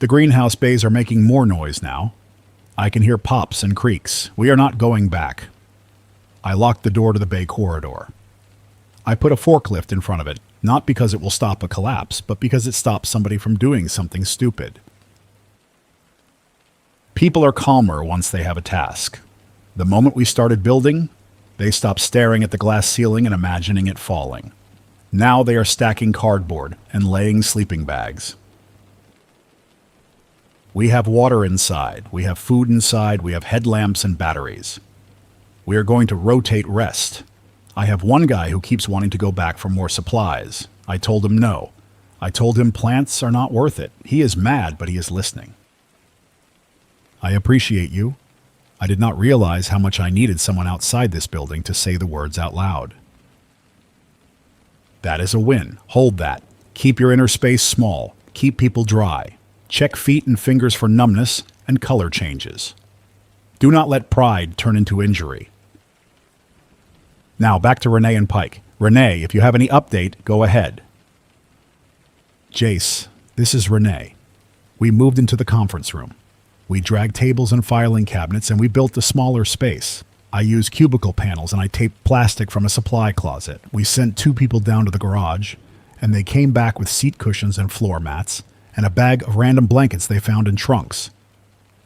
The greenhouse bays are making more noise now. I can hear pops and creaks. We are not going back. I locked the door to the bay corridor. I put a forklift in front of it, not because it will stop a collapse, but because it stops somebody from doing something stupid. People are calmer once they have a task. The moment we started building, they stopped staring at the glass ceiling and imagining it falling. Now they are stacking cardboard and laying sleeping bags. We have water inside, we have food inside, we have headlamps and batteries. We are going to rotate rest. I have one guy who keeps wanting to go back for more supplies. I told him no. I told him plants are not worth it. He is mad, but he is listening. I appreciate you. I did not realize how much I needed someone outside this building to say the words out loud. That is a win. Hold that. Keep your inner space small. Keep people dry. Check feet and fingers for numbness and color changes. Do not let pride turn into injury. Now back to Renee and Pike. Renee, if you have any update, go ahead. Jace, this is Renee. We moved into the conference room. We dragged tables and filing cabinets and we built a smaller space. I used cubicle panels and I taped plastic from a supply closet. We sent 2 people down to the garage and they came back with seat cushions and floor mats and a bag of random blankets they found in trunks.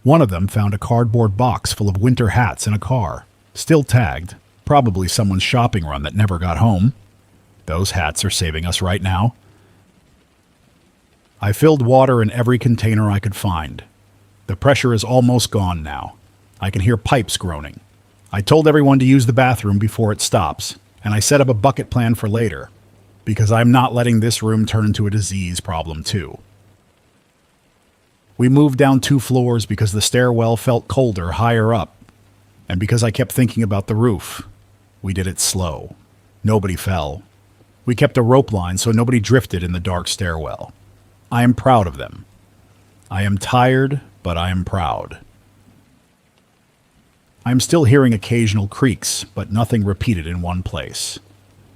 One of them found a cardboard box full of winter hats in a car, still tagged, probably someone's shopping run that never got home. Those hats are saving us right now. I filled water in every container I could find. The pressure is almost gone now. I can hear pipes groaning. I told everyone to use the bathroom before it stops, and I set up a bucket plan for later, because I'm not letting this room turn into a disease problem too. We moved down 2 floors because the stairwell felt colder higher up, and because I kept thinking about the roof. We did it slow. Nobody fell. We kept a rope line so nobody drifted in the dark stairwell. I am proud of them. I am tired, but I am proud. I am still hearing occasional creaks, but nothing repeated in one place.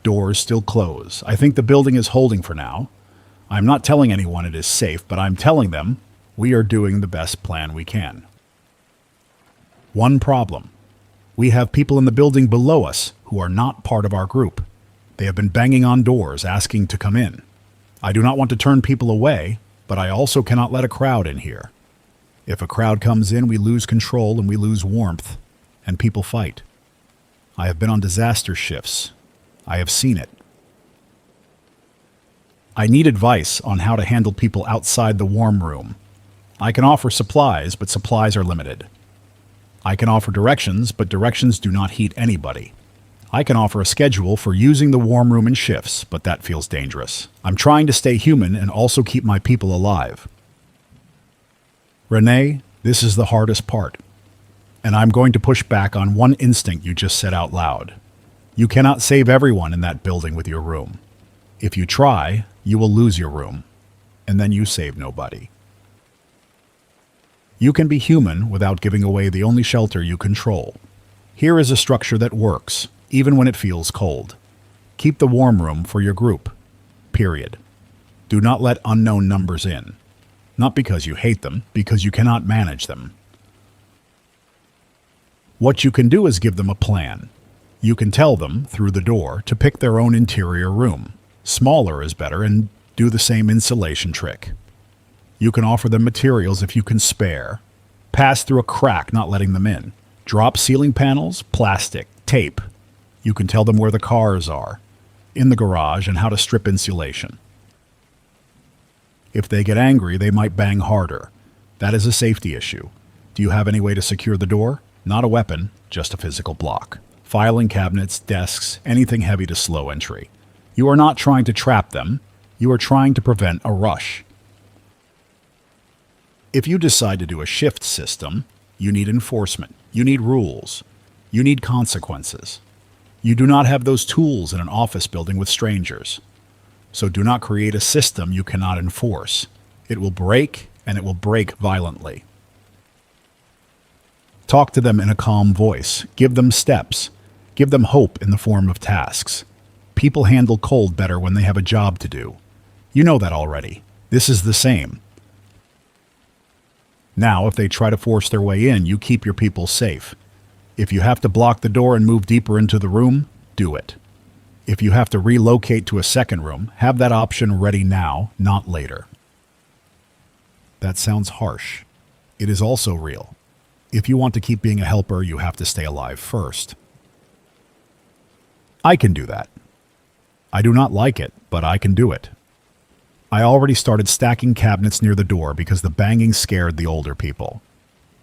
Doors still close. I think the building is holding for now. I'm not telling anyone it is safe, but I'm telling them we are doing the best plan we can. One problem. We have people in the building below us who are not part of our group. They have been banging on doors asking to come in. I do not want to turn people away, but I also cannot let a crowd in here. If a crowd comes in, we lose control and we lose warmth, and people fight. I have been on disaster shifts. I have seen it. I need advice on how to handle people outside the warm room. I can offer supplies, but supplies are limited. I can offer directions, but directions do not heat anybody. I can offer a schedule for using the warm room in shifts, but that feels dangerous. I'm trying to stay human and also keep my people alive. Renee, this is the hardest part. And I'm going to push back on one instinct you just said out loud. You cannot save everyone in that building with your room. If you try, you will lose your room, and then you save nobody. You can be human without giving away the only shelter you control. Here is a structure that works, even when it feels cold. Keep the warm room for your group. Period. Do not let unknown numbers in. Not because you hate them, because you cannot manage them. What you can do is give them a plan. You can tell them, through the door, to pick their own interior room. Smaller is better, and do the same insulation trick. You can offer them materials if you can spare. Pass through a crack, not letting them in. Drop ceiling panels, plastic, tape. You can tell them where the cars are, in the garage, and how to strip insulation. If they get angry, they might bang harder. That is a safety issue. Do you have any way to secure the door? Not a weapon, just a physical block. Filing cabinets, desks, anything heavy to slow entry. You are not trying to trap them. You are trying to prevent a rush. If you decide to do a shift system, you need enforcement. You need rules. You need consequences. You do not have those tools in an office building with strangers. So do not create a system you cannot enforce. It will break, and it will break violently. Talk to them in a calm voice. Give them steps. Give them hope in the form of tasks. People handle cold better when they have a job to do. You know that already. This is the same. Now, if they try to force their way in, you keep your people safe. If you have to block the door and move deeper into the room, do it. If you have to relocate to a second room, have that option ready now, not later. That sounds harsh. It is also real. If you want to keep being a helper, you have to stay alive first. I can do that. I do not like it, but I can do it. I already started stacking cabinets near the door because the banging scared the older people.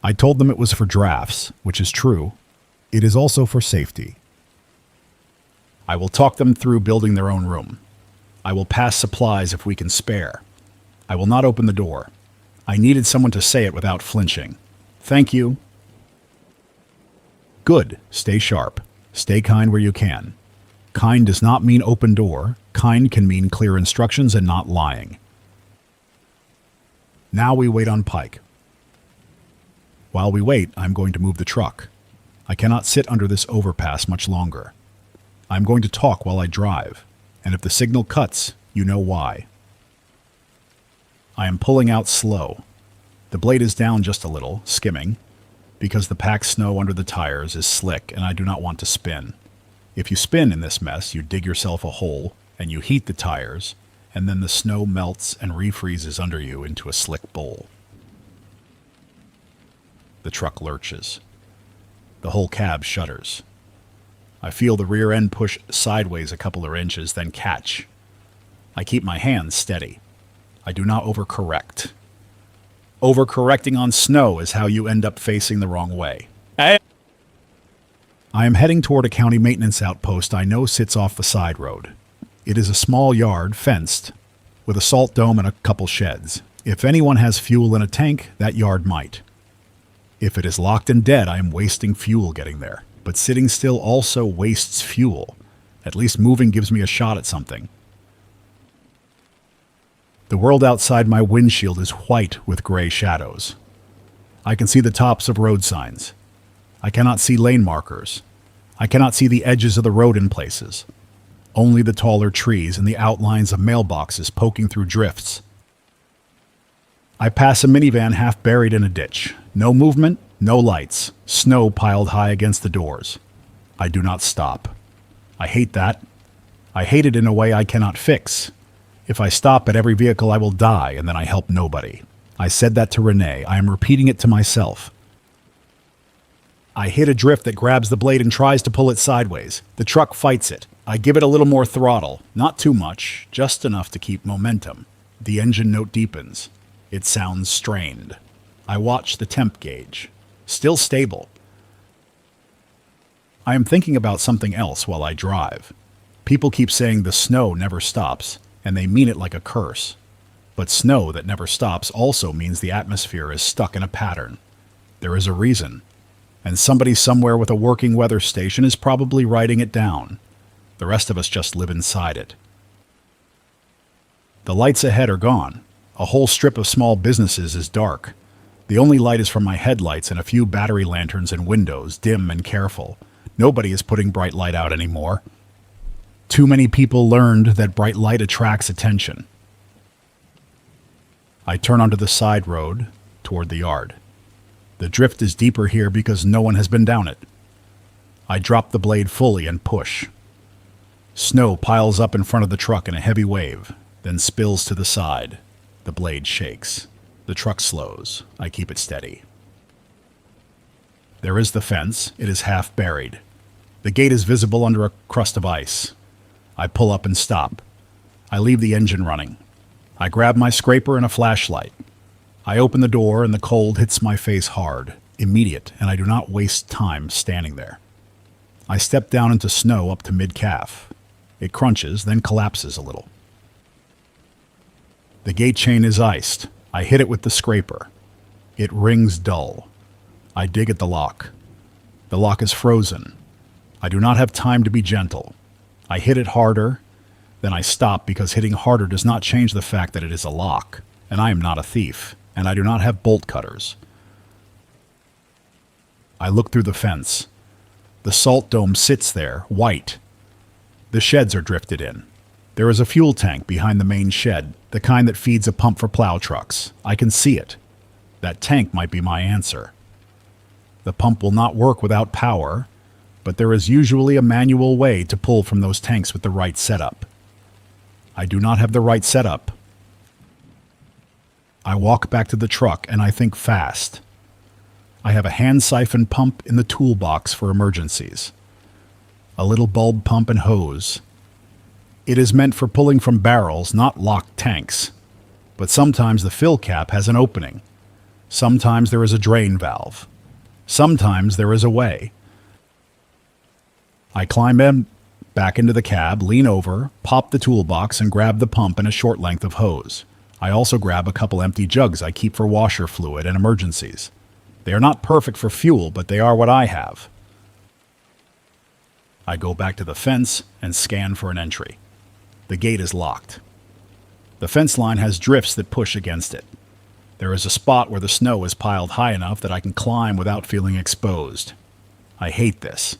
I told them it was for drafts, which is true. It is also for safety. I will talk them through building their own room. I will pass supplies if we can spare. I will not open the door. I needed someone to say it without flinching. Thank you. Good. Stay sharp. Stay kind where you can. Kind does not mean open door. Kind can mean clear instructions and not lying. Now we wait on Pike. While we wait, I'm going to move the truck. I cannot sit under this overpass much longer. I'm going to talk while I drive, and if the signal cuts, you know why. I am pulling out slow. The blade is down just a little, skimming, because the packed snow under the tires is slick and I do not want to spin. If you spin in this mess, you dig yourself a hole, and you heat the tires, and then the snow melts and refreezes under you into a slick bowl. The truck lurches. The whole cab shudders. I feel the rear end push sideways a couple of inches, then catch. I keep my hands steady. I do not overcorrect. Overcorrecting on snow is how you end up facing the wrong way. I am heading toward a county maintenance outpost I know sits off the side road. It is a small yard, fenced, with a salt dome and a couple sheds. If anyone has fuel in a tank, that yard might. If it is locked and dead, I am wasting fuel getting there. But sitting still also wastes fuel. At least moving gives me a shot at something. The world outside my windshield is white with gray shadows. I can see the tops of road signs. I cannot see lane markers. I cannot see the edges of the road in places. Only the taller trees and the outlines of mailboxes poking through drifts. I pass a minivan half buried in a ditch. No movement, no lights. Snow piled high against the doors. I do not stop. I hate that. I hate it in a way I cannot fix. If I stop at every vehicle, I will die, and then I help nobody. I said that to Renee. I am repeating it to myself. I hit a drift that grabs the blade and tries to pull it sideways. The truck fights it. I give it a little more throttle. Not too much, just enough to keep momentum. The engine note deepens. It sounds strained. I watch the temp gauge. Still stable. I am thinking about something else while I drive. People keep saying the snow never stops, and they mean it like a curse. But snow that never stops also means the atmosphere is stuck in a pattern. There is a reason. And somebody somewhere with a working weather station is probably writing it down. The rest of us just live inside it. The lights ahead are gone. A whole strip of small businesses is dark. The only light is from my headlights and a few battery lanterns and windows, dim and careful. Nobody is putting bright light out anymore. Too many people learned that bright light attracts attention. I turn onto the side road toward the yard. The drift is deeper here because no one has been down it. I drop the blade fully and push. Snow piles up in front of the truck in a heavy wave, then spills to the side. The blade shakes. The truck slows. I keep it steady. There is the fence. It is half buried. The gate is visible under a crust of ice. I pull up and stop. I leave the engine running. I grab my scraper and a flashlight. I open the door and the cold hits my face hard, immediate, and I do not waste time standing there. I step down into snow up to mid-calf. It crunches, then collapses a little. The gate chain is iced. I hit it with the scraper. It rings dull. I dig at the lock. The lock is frozen. I do not have time to be gentle. I hit it harder, then I stop because hitting harder does not change the fact that it is a lock, and I am not a thief, and I do not have bolt cutters. I look through the fence. The salt dome sits there, white. The sheds are drifted in. There is a fuel tank behind the main shed, the kind that feeds a pump for plow trucks. I can see it. That tank might be my answer. The pump will not work without power, but there is usually a manual way to pull from those tanks with the right setup. I do not have the right setup. I walk back to the truck and I think fast. I have a hand siphon pump in the toolbox for emergencies. A little bulb pump and hose. It is meant for pulling from barrels, not locked tanks. But sometimes the fill cap has an opening. Sometimes there is a drain valve. Sometimes there is a way. I climb in, back into the cab, lean over, pop the toolbox, and grab the pump and a short length of hose. I also grab a couple empty jugs I keep for washer fluid and emergencies. They are not perfect for fuel, but they are what I have. I go back to the fence and scan for an entry. The gate is locked. The fence line has drifts that push against it. There is a spot where the snow is piled high enough that I can climb without feeling exposed. I hate this.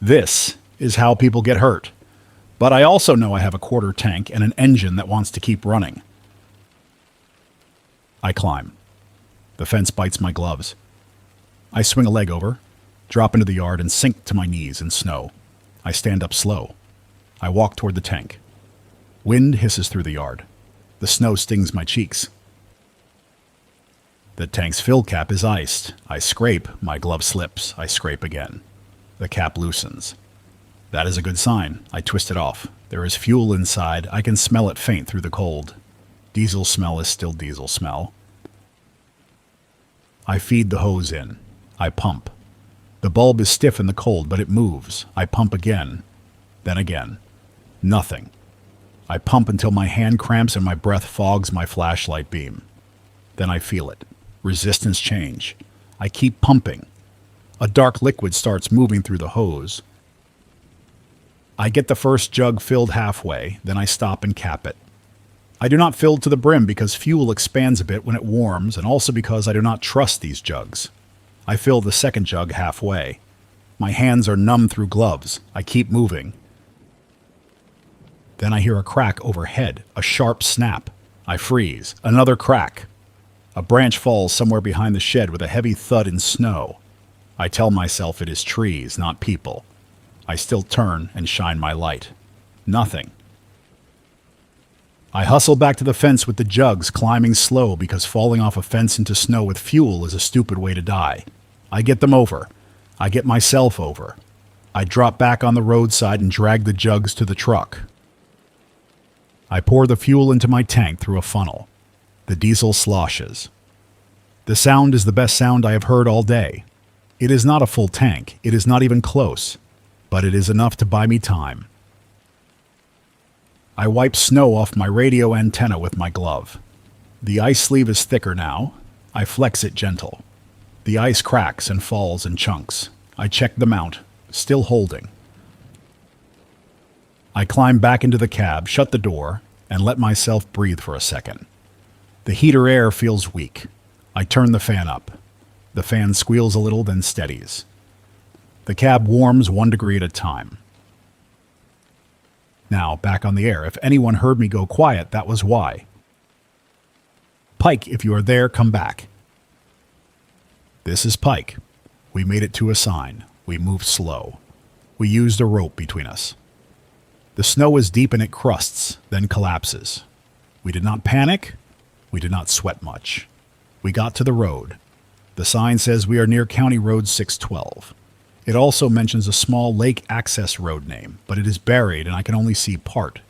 This is how people get hurt. But I also know I have a quarter tank and an engine that wants to keep running. I climb. The fence bites my gloves. I swing a leg over, drop into the yard, and sink to my knees in snow. I stand up slow. I walk toward the tank. Wind hisses through the yard. The snow stings my cheeks. The tank's fill cap is iced. I scrape. My glove slips. I scrape again. The cap loosens. That is a good sign. I twist it off. There is fuel inside. I can smell it faint through the cold. Diesel smell is still diesel smell. I feed the hose in. I pump. The bulb is stiff in the cold, but it moves. I pump again. Then again. Nothing. I pump until my hand cramps and my breath fogs my flashlight beam. Then I feel it. Resistance change. I keep pumping. A dark liquid starts moving through the hose. I get the first jug filled halfway, then I stop and cap it. I do not fill to the brim because fuel expands a bit when it warms, and also because I do not trust these jugs. I fill the second jug halfway. My hands are numb through gloves. I keep moving. Then I hear a crack overhead, a sharp snap. I freeze. Another crack. A branch falls somewhere behind the shed with a heavy thud in snow. I tell myself it is trees, not people. I still turn and shine my light. Nothing. I hustle back to the fence with the jugs, climbing slow because falling off a fence into snow with fuel is a stupid way to die. I get them over. I get myself over. I drop back on the roadside and drag the jugs to the truck. I pour the fuel into my tank through a funnel. The diesel sloshes. The sound is the best sound I have heard all day. It is not a full tank. It is not even close. But it is enough to buy me time. I wipe snow off my radio antenna with my glove. The ice sleeve is thicker now. I flex it gentle. The ice cracks and falls in chunks. I check the mount, still holding. I climb back into the cab, shut the door, and let myself breathe for a second. The heater air feels weak. I turn the fan up. The fan squeals a little, then steadies. The cab warms 1 degree at a time. Now, back on the air. If anyone heard me go quiet, that was why. Pike, if you are there, come back. This is Pike. We made it to a sign. We moved slow. We used a rope between us. The snow is deep and it crusts, then collapses. We did not panic. We did not sweat much. We got to the road. The sign says we are near County Road 612. It also mentions a small lake access road name, but it is buried and I can only see part.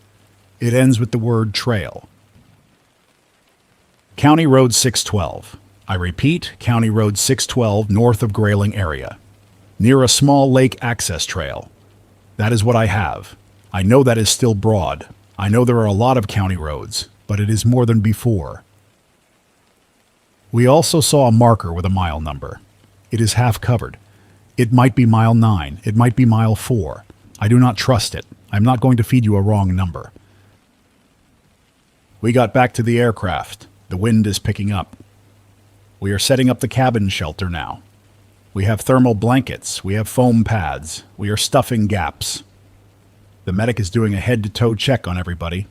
It ends with the word trail. County Road 612. I repeat, County Road 612 north of Grayling area. Near a small lake access trail. That is what I have. I know that is still broad. I know there are a lot of county roads, but it is more than before. We also saw a marker with a mile number. It is half covered. It might be mile 9. It might be mile 4. I do not trust it. I'm not going to feed you a wrong number. We got back to the aircraft. The wind is picking up. We are setting up the cabin shelter now. We have thermal blankets. We have foam pads. We are stuffing gaps. The medic is doing a head-to-toe check on everybody.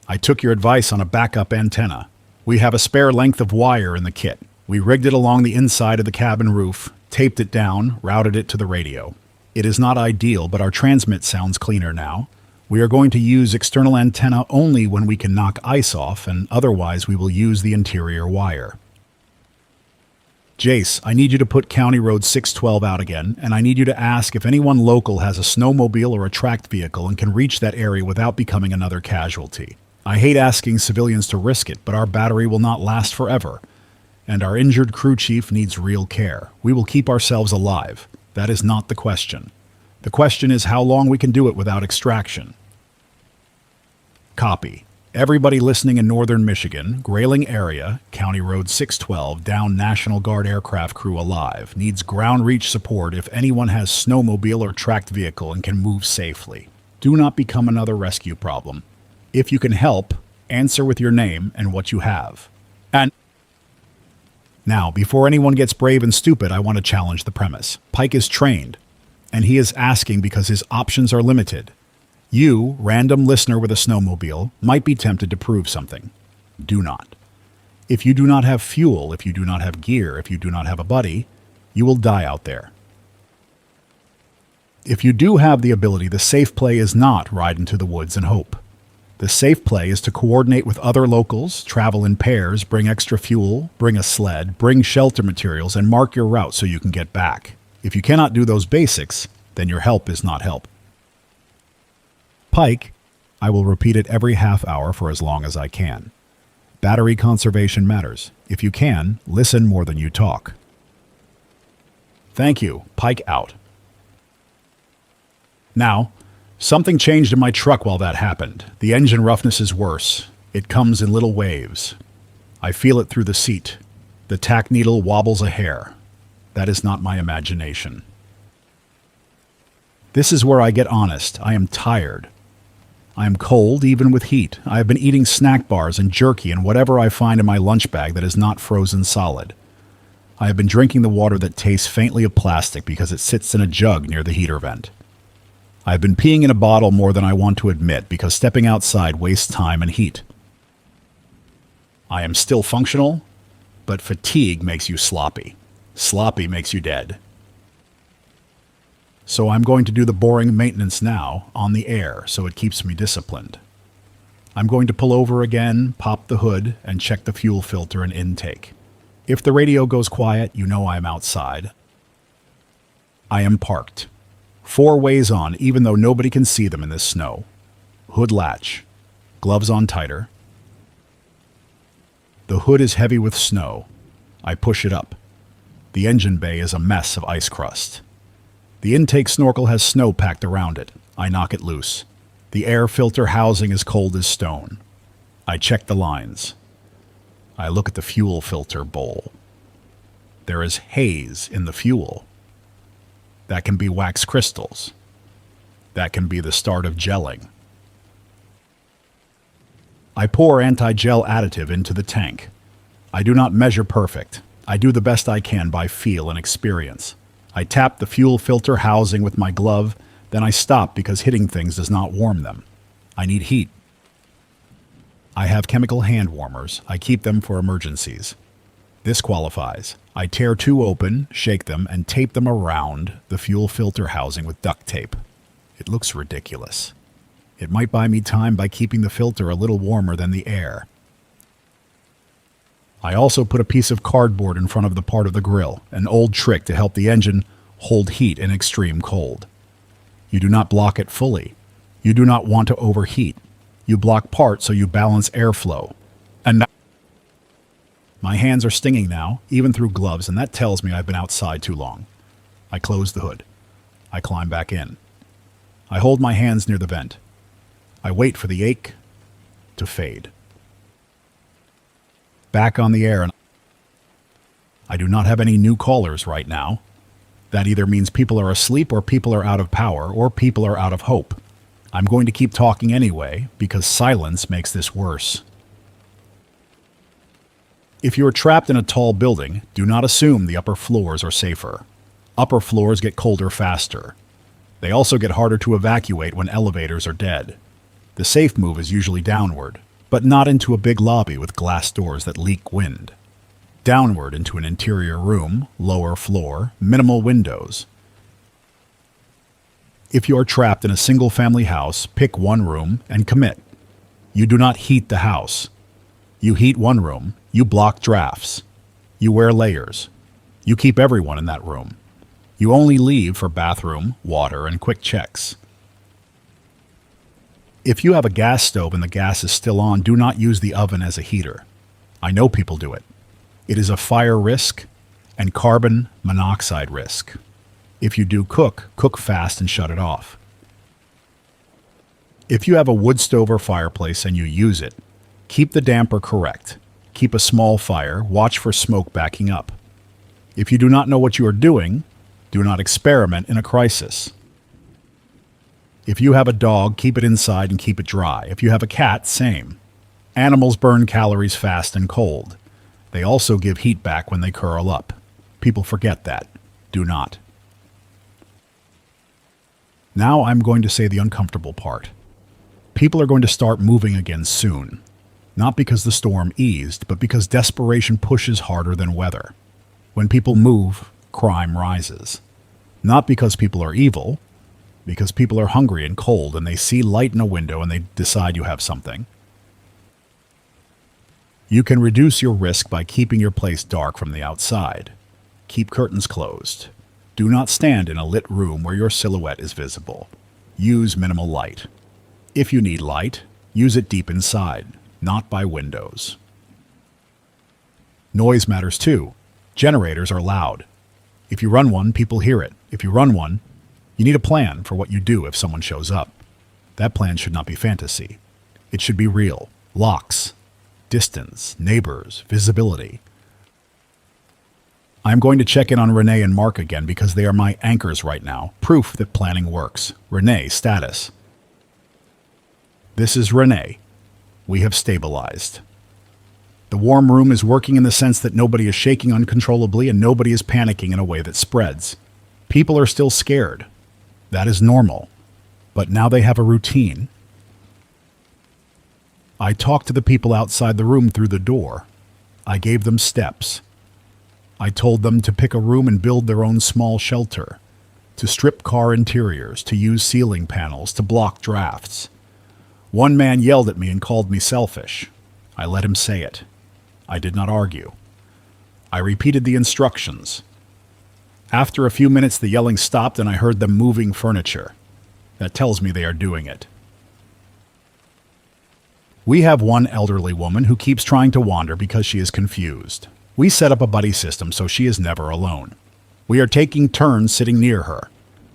I took your advice on a backup antenna. We have a spare length of wire in the kit. We rigged it along the inside of the cabin roof, taped it down, routed it to the radio. It is not ideal, but our transmit sounds cleaner now. We are going to use external antenna only when we can knock ice off, and otherwise we will use the interior wire. Jace, I need you to put County Road 612 out again, and I need you to ask if anyone local has a snowmobile or a tracked vehicle and can reach that area without becoming another casualty. I hate asking civilians to risk it, but our battery will not last forever. And our injured crew chief needs real care. We will keep ourselves alive. That is not the question. The question is how long we can do it without extraction. Copy. Everybody listening in northern Michigan, Grayling area, County Road 612, down National Guard aircraft crew alive, needs ground reach support if anyone has snowmobile or tracked vehicle and can move safely. Do not become another rescue problem. If you can help, answer with your name and what you have. And now, before anyone gets brave and stupid, I want to challenge the premise. Pike is trained, and he is asking because his options are limited. You, random listener with a snowmobile, might be tempted to prove something. Do not. If you do not have fuel, if you do not have gear, if you do not have a buddy, you will die out there. If you do have the ability, the safe play is not ride into the woods and hope. The safe play is to coordinate with other locals, travel in pairs, bring extra fuel, bring a sled, bring shelter materials, and mark your route so you can get back. If you cannot do those basics, then your help is not help. Pike, I will repeat it every half hour for as long as I can. Battery conservation matters. If you can, listen more than you talk. Thank you. Pike out. Now, Something changed in my truck while that happened. The engine roughness is worse. It comes in little waves. I feel it through the seat. The tack needle wobbles a hair. That is not my imagination. This is where I get honest. I am tired. I am cold, even with heat. I have been eating snack bars and jerky and whatever I find in my lunch bag that is not frozen solid. I have been drinking the water that tastes faintly of plastic because it sits in a jug near the heater vent. I have been peeing in a bottle more than I want to admit because stepping outside wastes time and heat. I am still functional, but fatigue makes you sloppy. Sloppy makes you dead. So I'm going to do the boring maintenance now on the air so it keeps me disciplined. I'm going to pull over again, pop the hood, and check the fuel filter and intake. If the radio goes quiet, you know I'm outside. I am parked. 4 ways on, even though nobody can see them in this snow. Hood latch. Gloves on tighter. The hood is heavy with snow. I push it up. The engine bay is a mess of ice crust. The intake snorkel has snow packed around it. I knock it loose. The air filter housing is cold as stone. I check the lines. I look at the fuel filter bowl. There is haze in the fuel. That can be wax crystals. That can be the start of gelling. I pour anti-gel additive into the tank. I do not measure perfect. I do the best I can by feel and experience. I tap the fuel filter housing with my glove, then I stop because hitting things does not warm them. I need heat. I have chemical hand warmers. I keep them for emergencies. This qualifies. I tear 2 open, shake them, and tape them around the fuel filter housing with duct tape. It looks ridiculous. It might buy me time by keeping the filter a little warmer than the air. I also put a piece of cardboard in front of the part of the grill, an old trick to help the engine hold heat in extreme cold. You do not block it fully. You do not want to overheat. You block part so you balance airflow. And my hands are stinging now, even through gloves, and that tells me I've been outside too long. I close the hood. I climb back in. I hold my hands near the vent. I wait for the ache to fade. Back on the air, and I do not have any new callers right now. That either means people are asleep or people are out of power or people are out of hope. I'm going to keep talking anyway because silence makes this worse. If you are trapped in a tall building, do not assume the upper floors are safer. Upper floors get colder faster. They also get harder to evacuate when elevators are dead. The safe move is usually downward, but not into a big lobby with glass doors that leak wind. Downward into an interior room, lower floor, minimal windows. If you are trapped in a single-family house, pick one room and commit. You do not heat the house. You heat one room. You block drafts. You wear layers. You keep everyone in that room. You only leave for bathroom, water, and quick checks. If you have a gas stove and the gas is still on, do not use the oven as a heater. I know people do it. It is a fire risk and carbon monoxide risk. If you do cook, cook fast and shut it off. If you have a wood stove or fireplace and you use it, keep the damper correct. Keep a small fire. Watch for smoke backing up. If you do not know what you are doing, do not experiment in a crisis. If you have a dog, keep it inside and keep it dry. If you have a cat, same. Animals burn calories fast and cold. They also give heat back when they curl up. People forget that. Do not. Now I'm going to say the uncomfortable part. People are going to start moving again soon. Not because the storm eased, but because desperation pushes harder than weather. When people move, crime rises. Not because people are evil, because people are hungry and cold and they see light in a window and they decide you have something. You can reduce your risk by keeping your place dark from the outside. Keep curtains closed. Do not stand in a lit room where your silhouette is visible. Use minimal light. If you need light, use it deep inside, not by windows. Noise matters too. Generators are loud. If you run one, people hear it. If you run one, you need a plan for what you do if someone shows up. That plan should not be fantasy. It should be real. Locks, distance, neighbors, visibility. I'm going to check in on Renee and Mark again because they are my anchors right now. Proof that planning works. Renee, status. This is Renee. We have stabilized. The warm room is working in the sense that nobody is shaking uncontrollably and nobody is panicking in a way that spreads. People are still scared. That is normal. But now they have a routine. I talked to the people outside the room through the door. I gave them steps. I told them to pick a room and build their own small shelter, to strip car interiors, to use ceiling panels, to block drafts. One man yelled at me and called me selfish. I let him say it. I did not argue. I repeated the instructions. After a few minutes, the yelling stopped and I heard them moving furniture. That tells me they are doing it. We have one elderly woman who keeps trying to wander because she is confused. We set up a buddy system so she is never alone. We are taking turns sitting near her.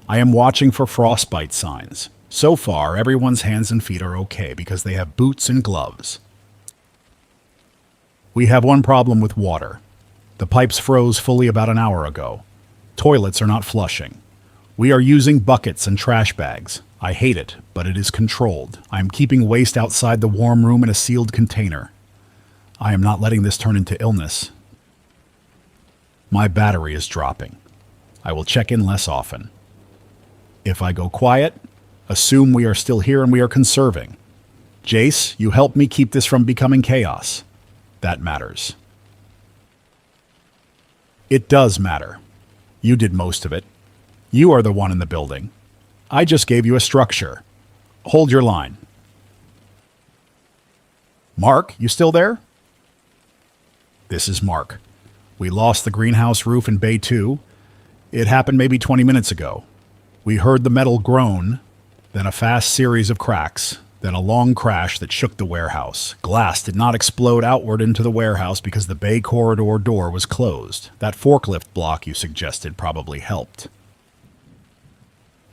I am watching for frostbite signs. So far, everyone's hands and feet are okay because they have boots and gloves. We have one problem with water. The pipes froze fully about an hour ago. Toilets are not flushing. We are using buckets and trash bags. I hate it, but it is controlled. I am keeping waste outside the warm room in a sealed container. I am not letting this turn into illness. My battery is dropping. I will check in less often. If I go quiet, assume we are still here and we are conserving. Jace, you help me keep this from becoming chaos. That matters. It does matter. You did most of it. You are the one in the building. I just gave you a structure. Hold your line. Mark, you still there? This is Mark. We lost the greenhouse roof in Bay 2. It happened maybe 20 minutes ago. We heard the metal groan, then a fast series of cracks, then a long crash that shook the warehouse. Glass did not explode outward into the warehouse because the bay corridor door was closed. That forklift block you suggested probably helped.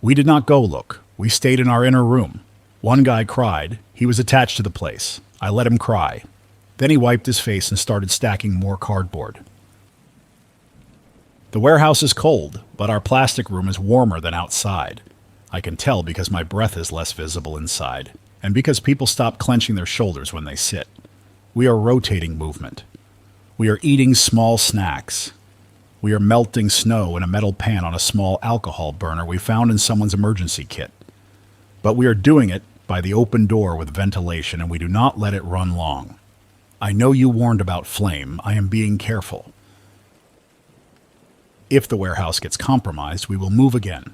We did not go look. We stayed in our inner room. One guy cried. He was attached to the place. I let him cry. Then he wiped his face and started stacking more cardboard. The warehouse is cold, but our plastic room is warmer than outside. I can tell because my breath is less visible inside, and because people stop clenching their shoulders when they sit. We are rotating movement. We are eating small snacks. We are melting snow in a metal pan on a small alcohol burner we found in someone's emergency kit. But we are doing it by the open door with ventilation, and we do not let it run long. I know you warned about flame. I am being careful. If the warehouse gets compromised, we will move again.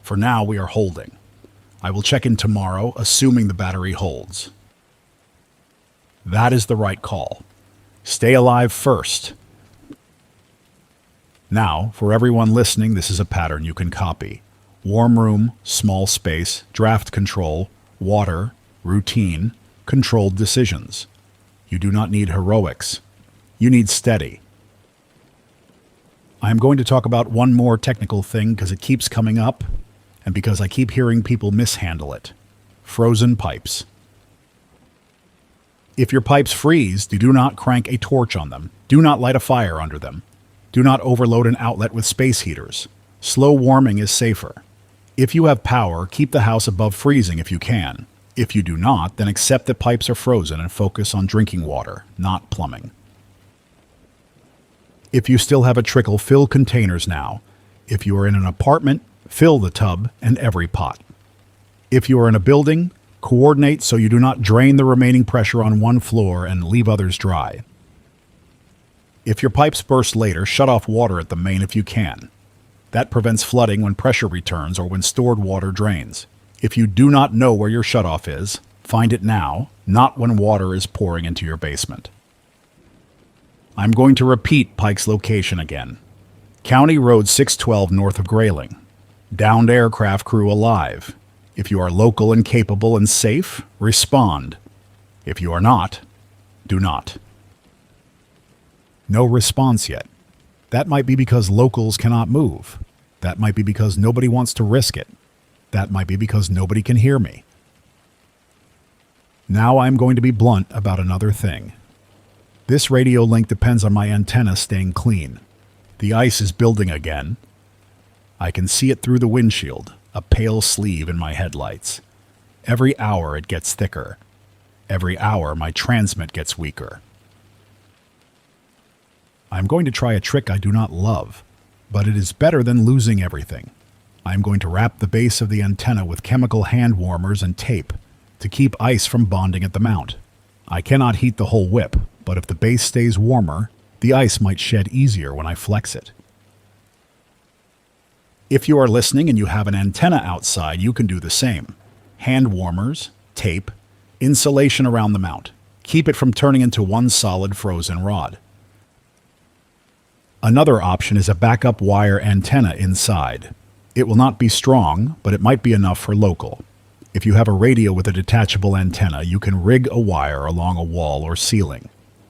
For now, we are holding. I will check in tomorrow, assuming the battery holds. That is the right call. Stay alive first. Now, for everyone listening, this is a pattern you can copy. Warm room, small space, draft control, water, routine, controlled decisions. You do not need heroics. You need steady. I'm going to talk about one more technical thing because it keeps coming up and because I keep hearing people mishandle it. Frozen pipes. If your pipes freeze, do not crank a torch on them. Do not light a fire under them. Do not overload an outlet with space heaters. Slow warming is safer. If you have power, keep the house above freezing if you can. If you do not, then accept that pipes are frozen and focus on drinking water, not plumbing. If you still have a trickle, fill containers now. If you are in an apartment, fill the tub and every pot. If you are in a building, coordinate so you do not drain the remaining pressure on one floor and leave others dry. If your pipes burst later, shut off water at the main if you can. That prevents flooding when pressure returns or when stored water drains. If you do not know where your shutoff is, find it now, not when water is pouring into your basement. I'm going to repeat Pike's location again. County Road 612 north of Grayling. Downed aircraft crew alive. If you are local and capable and safe, respond. If you are not, do not. No response yet. That might be because locals cannot move. That might be because nobody wants to risk it. That might be because nobody can hear me. Now I'm going to be blunt about another thing. This radio link depends on my antenna staying clean. The ice is building again. I can see it through the windshield, a pale sleeve in my headlights. Every hour it gets thicker. Every hour my transmit gets weaker. I'm going to try a trick I do not love, but it is better than losing everything. I'm going to wrap the base of the antenna with chemical hand warmers and tape to keep ice from bonding at the mount. I cannot heat the whole whip, but if the base stays warmer, the ice might shed easier when I flex it. If you are listening and you have an antenna outside, you can do the same. Hand warmers, tape, insulation around the mount. Keep it from turning into one solid frozen rod. Another option is a backup wire antenna inside. It will not be strong, but it might be enough for local. If you have a radio with a detachable antenna, you can rig a wire along a wall or ceiling.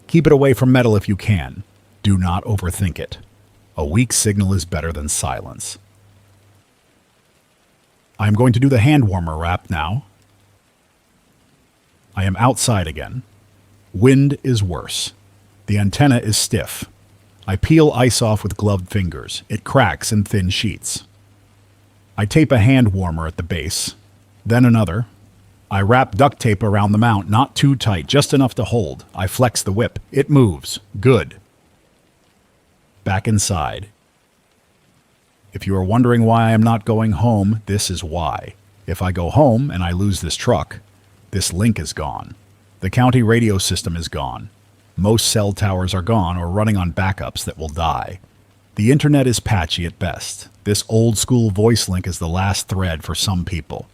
Keep it away from metal if you can. Do not overthink it. A weak signal is better than silence. I am going to do the hand warmer wrap now. I am outside again. Wind is worse. The antenna is stiff. I peel ice off with gloved fingers. It cracks in thin sheets. I tape a hand warmer at the base, then another. I wrap duct tape around the mount, not too tight, just enough to hold. I flex the whip. It moves. Good. Back inside. If you are wondering why I am not going home, this is why. If I go home and I lose this truck, this link is gone. The county radio system is gone. Most cell towers are gone or running on backups that will die. The internet is patchy at best. This old-school voice link is the last thread for some people.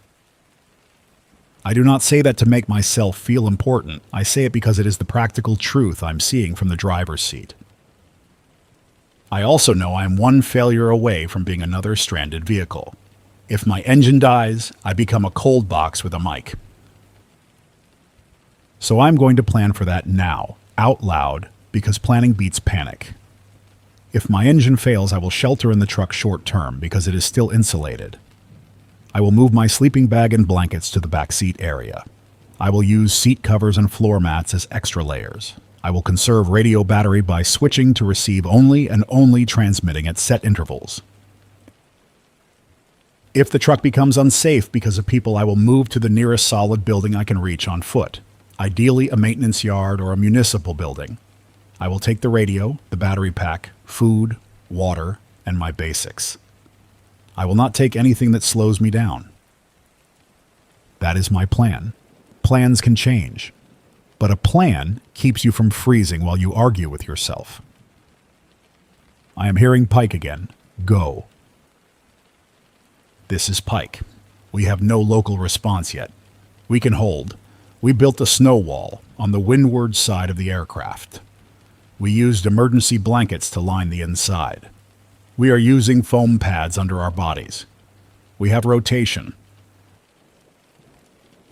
I do not say that to make myself feel important. I say it because it is the practical truth I'm seeing from the driver's seat. I also know I am one failure away from being another stranded vehicle. If my engine dies, I become a cold box with a mic. So I'm going to plan for that now, out loud, because planning beats panic. If my engine fails, I will shelter in the truck short term because it is still insulated. I will move my sleeping bag and blankets to the back seat area. I will use seat covers and floor mats as extra layers. I will conserve radio battery by switching to receive only and only transmitting at set intervals. If the truck becomes unsafe because of people, I will move to the nearest solid building I can reach on foot, ideally a maintenance yard or a municipal building. I will take the radio, the battery pack, food, water, and my basics. I will not take anything that slows me down. That is my plan. Plans can change, but a plan keeps you from freezing while you argue with yourself. I am hearing Pike again. Go. This is Pike. We have no local response yet. We can hold. We built a snow wall on the windward side of the aircraft. We used emergency blankets to line the inside. We are using foam pads under our bodies. We have rotation.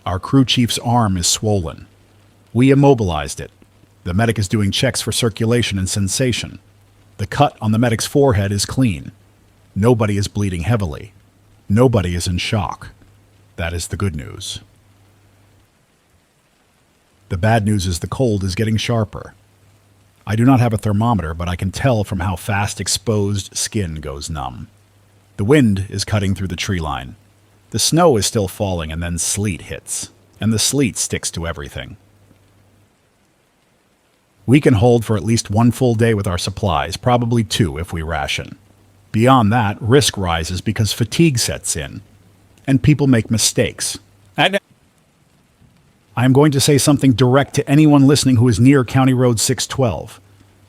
Our crew chief's arm is swollen. We immobilized it. The medic is doing checks for circulation and sensation. The cut on the medic's forehead is clean. Nobody is bleeding heavily. Nobody is in shock. That is the good news. The bad news is the cold is getting sharper. I do not have a thermometer, but I can tell from how fast exposed skin goes numb. The wind is cutting through the tree line. The snow is still falling, and then sleet hits, and the sleet sticks to everything. We can hold for at least one full day with our supplies, probably 2 if we ration. Beyond that, risk rises because fatigue sets in, and people make mistakes. I am going to say something direct to anyone listening who is near County Road 612.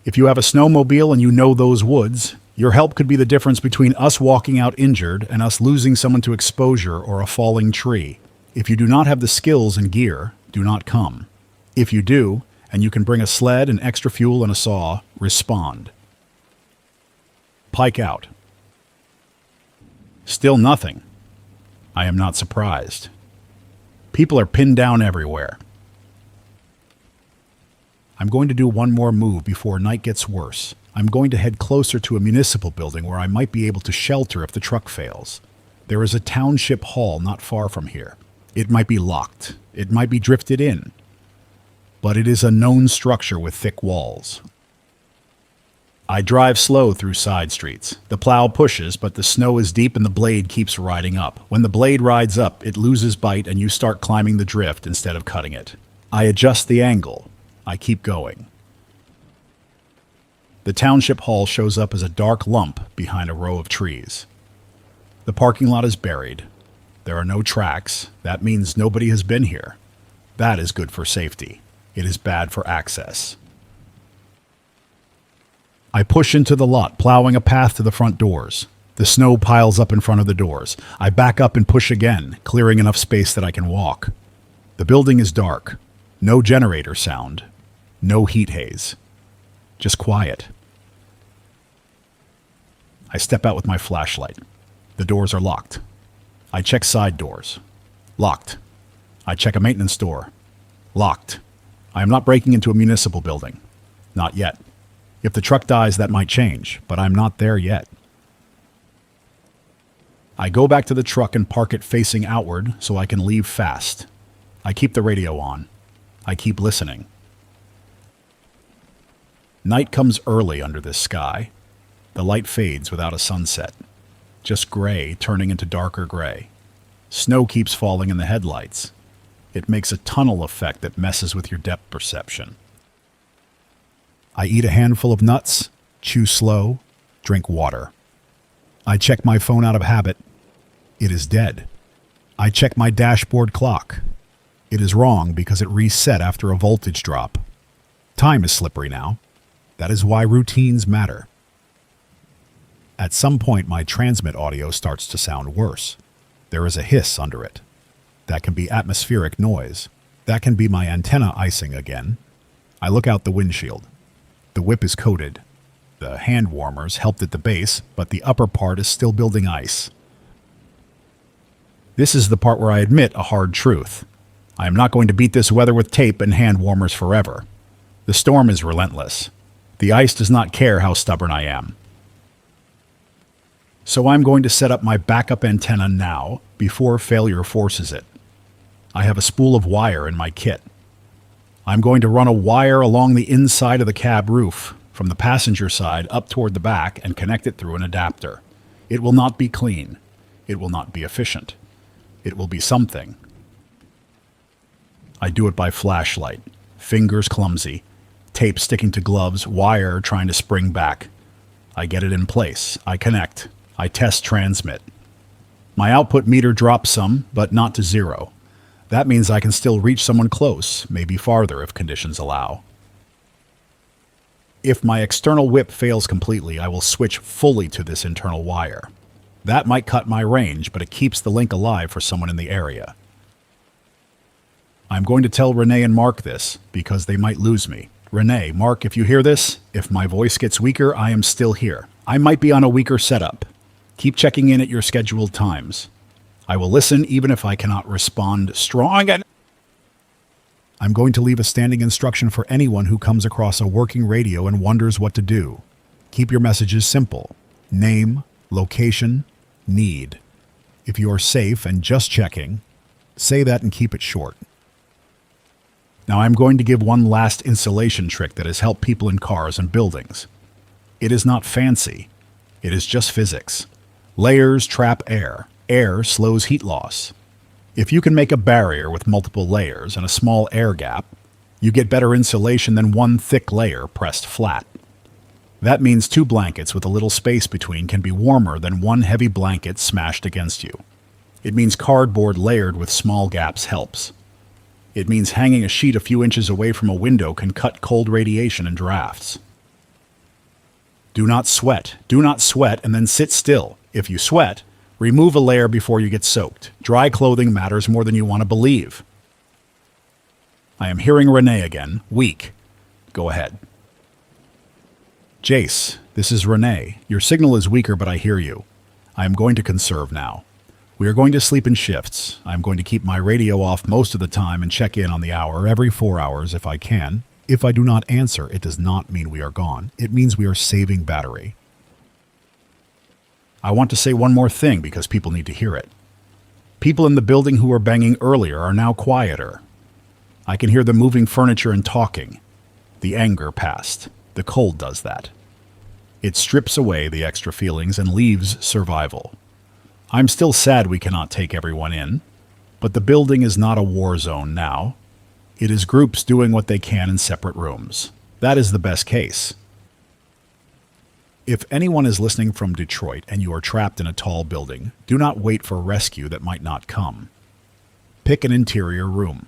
If you have a snowmobile and you know those woods, your help could be the difference between us walking out injured and us losing someone to exposure or a falling tree. If you do not have the skills and gear, do not come. If you do, and you can bring a sled and extra fuel and a saw, respond. Pike out. Still nothing. I am not surprised. People are pinned down everywhere. I'm going to do one more move before night gets worse. I'm going to head closer to a municipal building where I might be able to shelter if the truck fails. There is a township hall not far from here. It might be locked. It might be drifted in. But it is a known structure with thick walls. I drive slow through side streets. The plow pushes, but the snow is deep and the blade keeps riding up. When the blade rides up, it loses bite and you start climbing the drift instead of cutting it. I adjust the angle. I keep going. The township hall shows up as a dark lump behind a row of trees. The parking lot is buried. There are no tracks. That means nobody has been here. That is good for safety. It is bad for access. I push into the lot, plowing a path to the front doors. The snow piles up in front of the doors. I back up and push again, clearing enough space that I can walk. The building is dark. No generator sound. No heat haze. Just quiet. I step out with my flashlight. The doors are locked. I check side doors. Locked. I check a maintenance door. Locked. I am not breaking into a municipal building. Not yet. If the truck dies, that might change, but I'm not there yet. I go back to the truck and park it facing outward so I can leave fast. I keep the radio on. I keep listening. Night comes early under this sky. The light fades without a sunset. Just gray turning into darker gray. Snow keeps falling in the headlights. It makes a tunnel effect that messes with your depth perception. I eat a handful of nuts, chew slow, drink water. I check my phone out of habit. It is dead. I check my dashboard clock. It is wrong because it reset after a voltage drop. Time is slippery now. That is why routines matter. At some point, my transmit audio starts to sound worse. There is a hiss under it. That can be atmospheric noise. That can be my antenna icing again. I look out the windshield. The whip is coated. The hand warmers helped at the base, but the upper part is still building ice. This is the part where I admit a hard truth. I am not going to beat this weather with tape and hand warmers forever. The storm is relentless. The ice does not care how stubborn I am. So I'm going to set up my backup antenna now, before failure forces it. I have a spool of wire in my kit. I'm going to run a wire along the inside of the cab roof, from the passenger side up toward the back, and connect it through an adapter. It will not be clean. It will not be efficient. It will be something. I do it by flashlight, fingers clumsy, tape sticking to gloves, wire trying to spring back. I get it in place. I connect. I test transmit. My output meter drops some, but not to zero. That means I can still reach someone close, maybe farther if conditions allow. If my external whip fails completely, I will switch fully to this internal wire. That might cut my range, but it keeps the link alive for someone in the area. I'm going to tell Renee and Mark this, because they might lose me. Renee, Mark, if you hear this, if my voice gets weaker, I am still here. I might be on a weaker setup. Keep checking in at your scheduled times. I will listen even if I cannot respond strong. I'm going to leave a standing instruction for anyone who comes across a working radio and wonders what to do. Keep your messages simple. Name, location, need. If you are safe and just checking, say that and keep it short. Now I'm going to give one last insulation trick that has helped people in cars and buildings. It is not fancy. It is just physics. Layers trap air. Air slows heat loss. If you can make a barrier with multiple layers and a small air gap, you get better insulation than one thick layer pressed flat. That means 2 blankets with a little space between can be warmer than one heavy blanket smashed against you. It means cardboard layered with small gaps helps. It means hanging a sheet a few inches away from a window can cut cold radiation and drafts. Do not sweat. Do not sweat and then sit still. If you sweat, remove a layer before you get soaked. Dry clothing matters more than you want to believe. I am hearing Renee again. Weak. Go ahead. Jace, this is Renee. Your signal is weaker, but I hear you. I am going to conserve now. We are going to sleep in shifts. I am going to keep my radio off most of the time and check in on the hour every 4 hours if I can. If I do not answer, it does not mean we are gone. It means we are saving battery. I want to say one more thing because people need to hear it. People in the building who were banging earlier are now quieter. I can hear them moving furniture and talking. The anger passed. The cold does that. It strips away the extra feelings and leaves survival. I'm still sad we cannot take everyone in, but the building is not a war zone now. It is groups doing what they can in separate rooms. That is the best case. If anyone is listening from Detroit and you are trapped in a tall building, do not wait for rescue that might not come. Pick an interior room.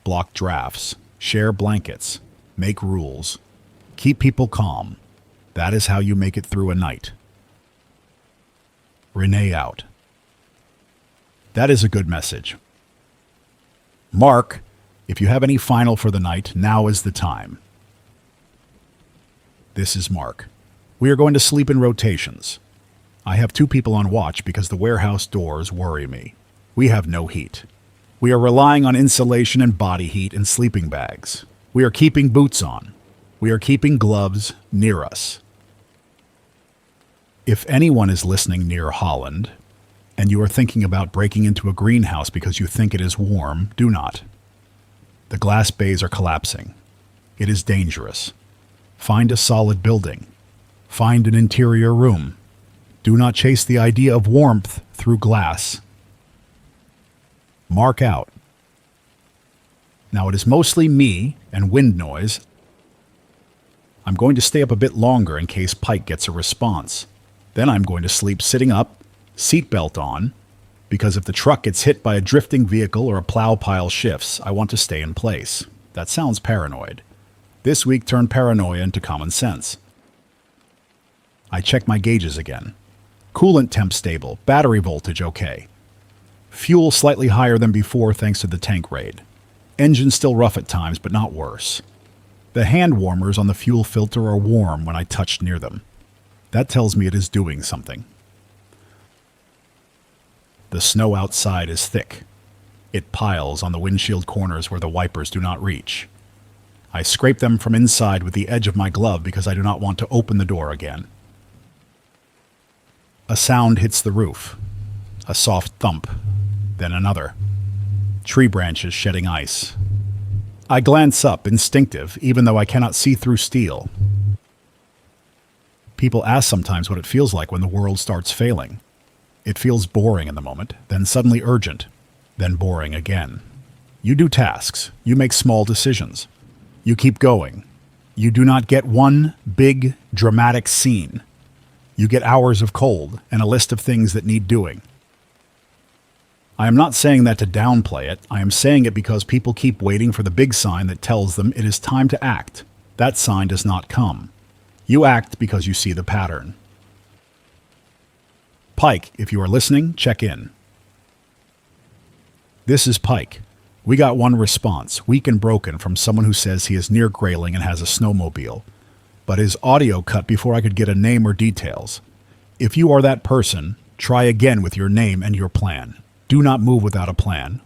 Block drafts. Share blankets. Make rules. Keep people calm. That is how you make it through a night. Renee out. That is a good message. Mark, if you have any final for the night, now is the time. This is Mark. We are going to sleep in rotations. I have 2 people on watch because the warehouse doors worry me. We have no heat. We are relying on insulation and body heat and sleeping bags. We are keeping boots on. We are keeping gloves near us. If anyone is listening near Holland, and you are thinking about breaking into a greenhouse because you think it is warm, do not. The glass bays are collapsing. It is dangerous. Find a solid building. Find an interior room. Do not chase the idea of warmth through glass. Mark out. Now it is mostly me and wind noise. I'm going to stay up a bit longer in case Pike gets a response. Then I'm going to sleep sitting up, seatbelt on, because if the truck gets hit by a drifting vehicle or a plow pile shifts, I want to stay in place. That sounds paranoid. This week turned paranoia into common sense. I check my gauges again. Coolant temp stable, battery voltage okay. Fuel slightly higher than before thanks to the tank raid. Engine still rough at times, but not worse. The hand warmers on the fuel filter are warm when I touch near them. That tells me it is doing something. The snow outside is thick. It piles on the windshield corners where the wipers do not reach. I scrape them from inside with the edge of my glove because I do not want to open the door again. A sound hits the roof. A soft thump. Then another. Tree branches shedding ice. I glance up, instinctive, even though I cannot see through steel. People ask sometimes what it feels like when the world starts failing. It feels boring in the moment, then suddenly urgent, then boring again. You do tasks. You make small decisions. You keep going. You do not get one big, dramatic scene. You get hours of cold and a list of things that need doing. I am not saying that to downplay it. I am saying it because people keep waiting for the big sign that tells them it is time to act. That sign does not come. You act because you see the pattern. Pike, if you are listening, check in. This is Pike. We got one response, weak and broken, from someone who says he is near Grayling and has a snowmobile. But his audio cut before I could get a name or details. If you are that person, try again with your name and your plan. Do not move without a plan.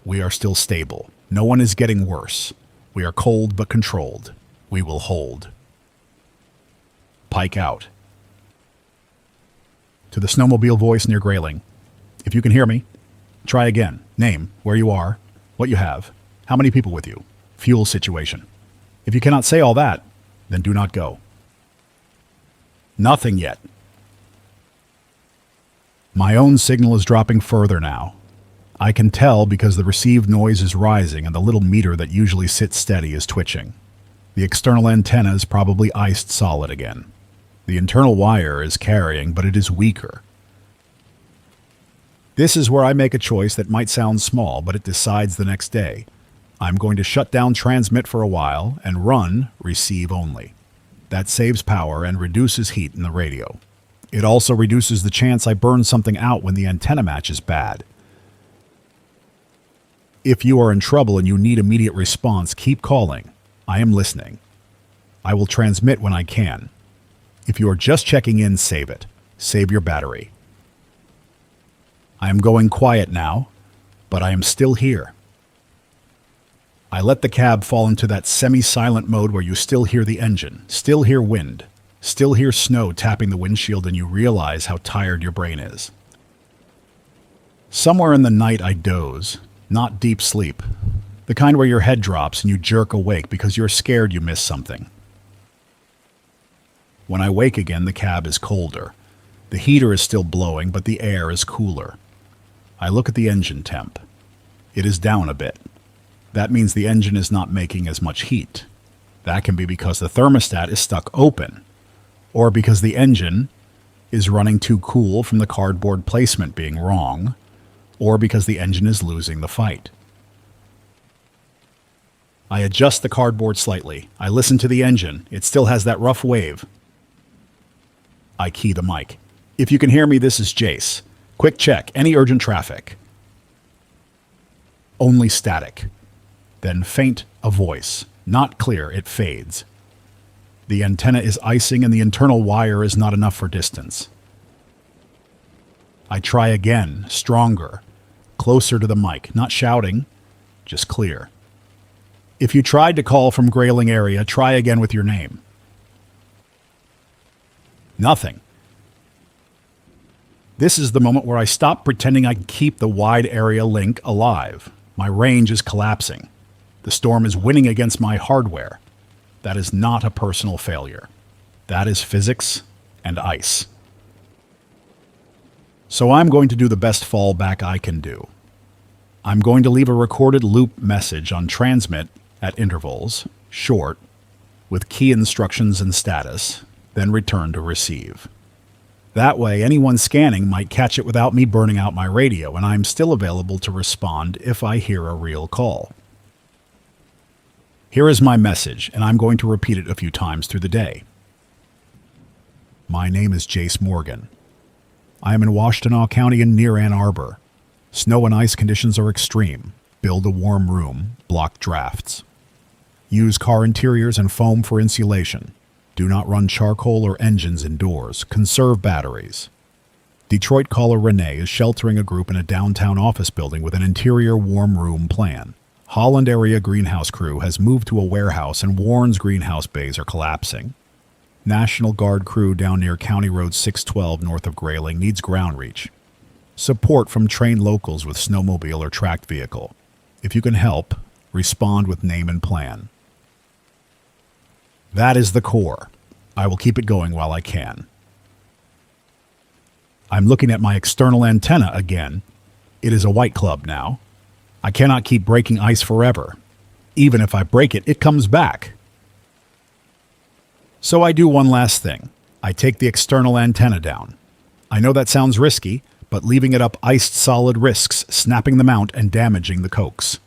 We are still stable. No one is getting worse. We are cold but controlled. We will hold. Pike out. To the snowmobile voice near Grayling. If you can hear me, try again. Name, where you are, what you have, how many people with you, fuel situation. If you cannot say all that, then do not go. Nothing yet. My own signal is dropping further now. I can tell because the received noise is rising and the little meter that usually sits steady is twitching. The external antenna is probably iced solid again. The internal wire is carrying, but it is weaker. This is where I make a choice that might sound small, but it decides the next day. I'm going to shut down transmit for a while and run receive only. That saves power and reduces heat in the radio. It also reduces the chance I burn something out when the antenna match is bad. If you are in trouble and you need immediate response, keep calling. I am listening. I will transmit when I can. If you are just checking in, save it. Save your battery. I am going quiet now, but I am still here. I let the cab fall into that semi-silent mode where you still hear the engine, still hear wind, still hear snow tapping the windshield, and you realize how tired your brain is. Somewhere in the night I doze, not deep sleep, the kind where your head drops and you jerk awake because you're scared you missed something. When I wake again, the cab is colder. The heater is still blowing, but the air is cooler. I look at the engine temp. It is down a bit. That means the engine is not making as much heat. That can be because the thermostat is stuck open, or because the engine is running too cool from the cardboard placement being wrong, or because the engine is losing the fight. I adjust the cardboard slightly. I listen to the engine. It still has that rough wave. I key the mic. If you can hear me, this is Jace. Quick check. Any urgent traffic? Only static. Then faint a voice. Not clear. It fades. The antenna is icing and the internal wire is not enough for distance. I try again, stronger, closer to the mic, not shouting, just clear. If you tried to call from Grayling area, try again with your name. Nothing. This is the moment where I stop pretending I can keep the wide area link alive. My range is collapsing. The storm is winning against my hardware. That is not a personal failure. That is physics and ice. So I'm going to do the best fallback I can do. I'm going to leave a recorded loop message on transmit at intervals, short, with key instructions and status, then return to receive. That way, anyone scanning might catch it without me burning out my radio, and I'm still available to respond if I hear a real call. Here is my message, and I'm going to repeat it a few times through the day. My name is Jace Morgan. I am in Washtenaw County and near Ann Arbor. Snow and ice conditions are extreme. Build a warm room. Block drafts. Use car interiors and foam for insulation. Do not run charcoal or engines indoors. Conserve batteries. Detroit caller Renee is sheltering a group in a downtown office building with an interior warm room plan. Holland area greenhouse crew has moved to a warehouse and Warren's greenhouse bays are collapsing. National Guard crew down near County Road 612 north of Grayling needs ground reach. Support from trained locals with snowmobile or tracked vehicle. If you can help, respond with name and plan. That is the core. I will keep it going while I can. I'm looking at my external antenna again. It is a white club now. I cannot keep breaking ice forever. Even if I break it, it comes back. So I do one last thing. I take the external antenna down. I know that sounds risky, but leaving it up iced solid risks snapping the mount and damaging the coax.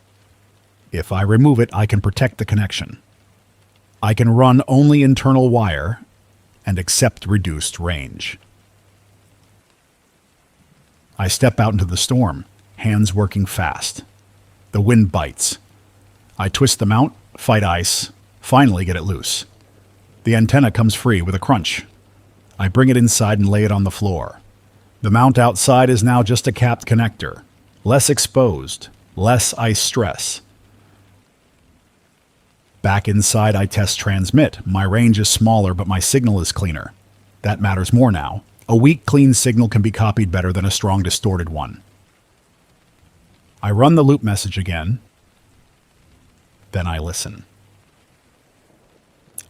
If I remove it, I can protect the connection. I can run only internal wire and accept reduced range. I step out into the storm, hands working fast. The wind bites. I twist the mount, fight ice, finally get it loose. The antenna comes free with a crunch. I bring it inside and lay it on the floor. The mount outside is now just a capped connector. Less exposed, less ice stress. Back inside, I test transmit. My range is smaller, but my signal is cleaner. That matters more now. A weak, clean signal can be copied better than a strong, distorted one. I run the loop message again. Then I listen.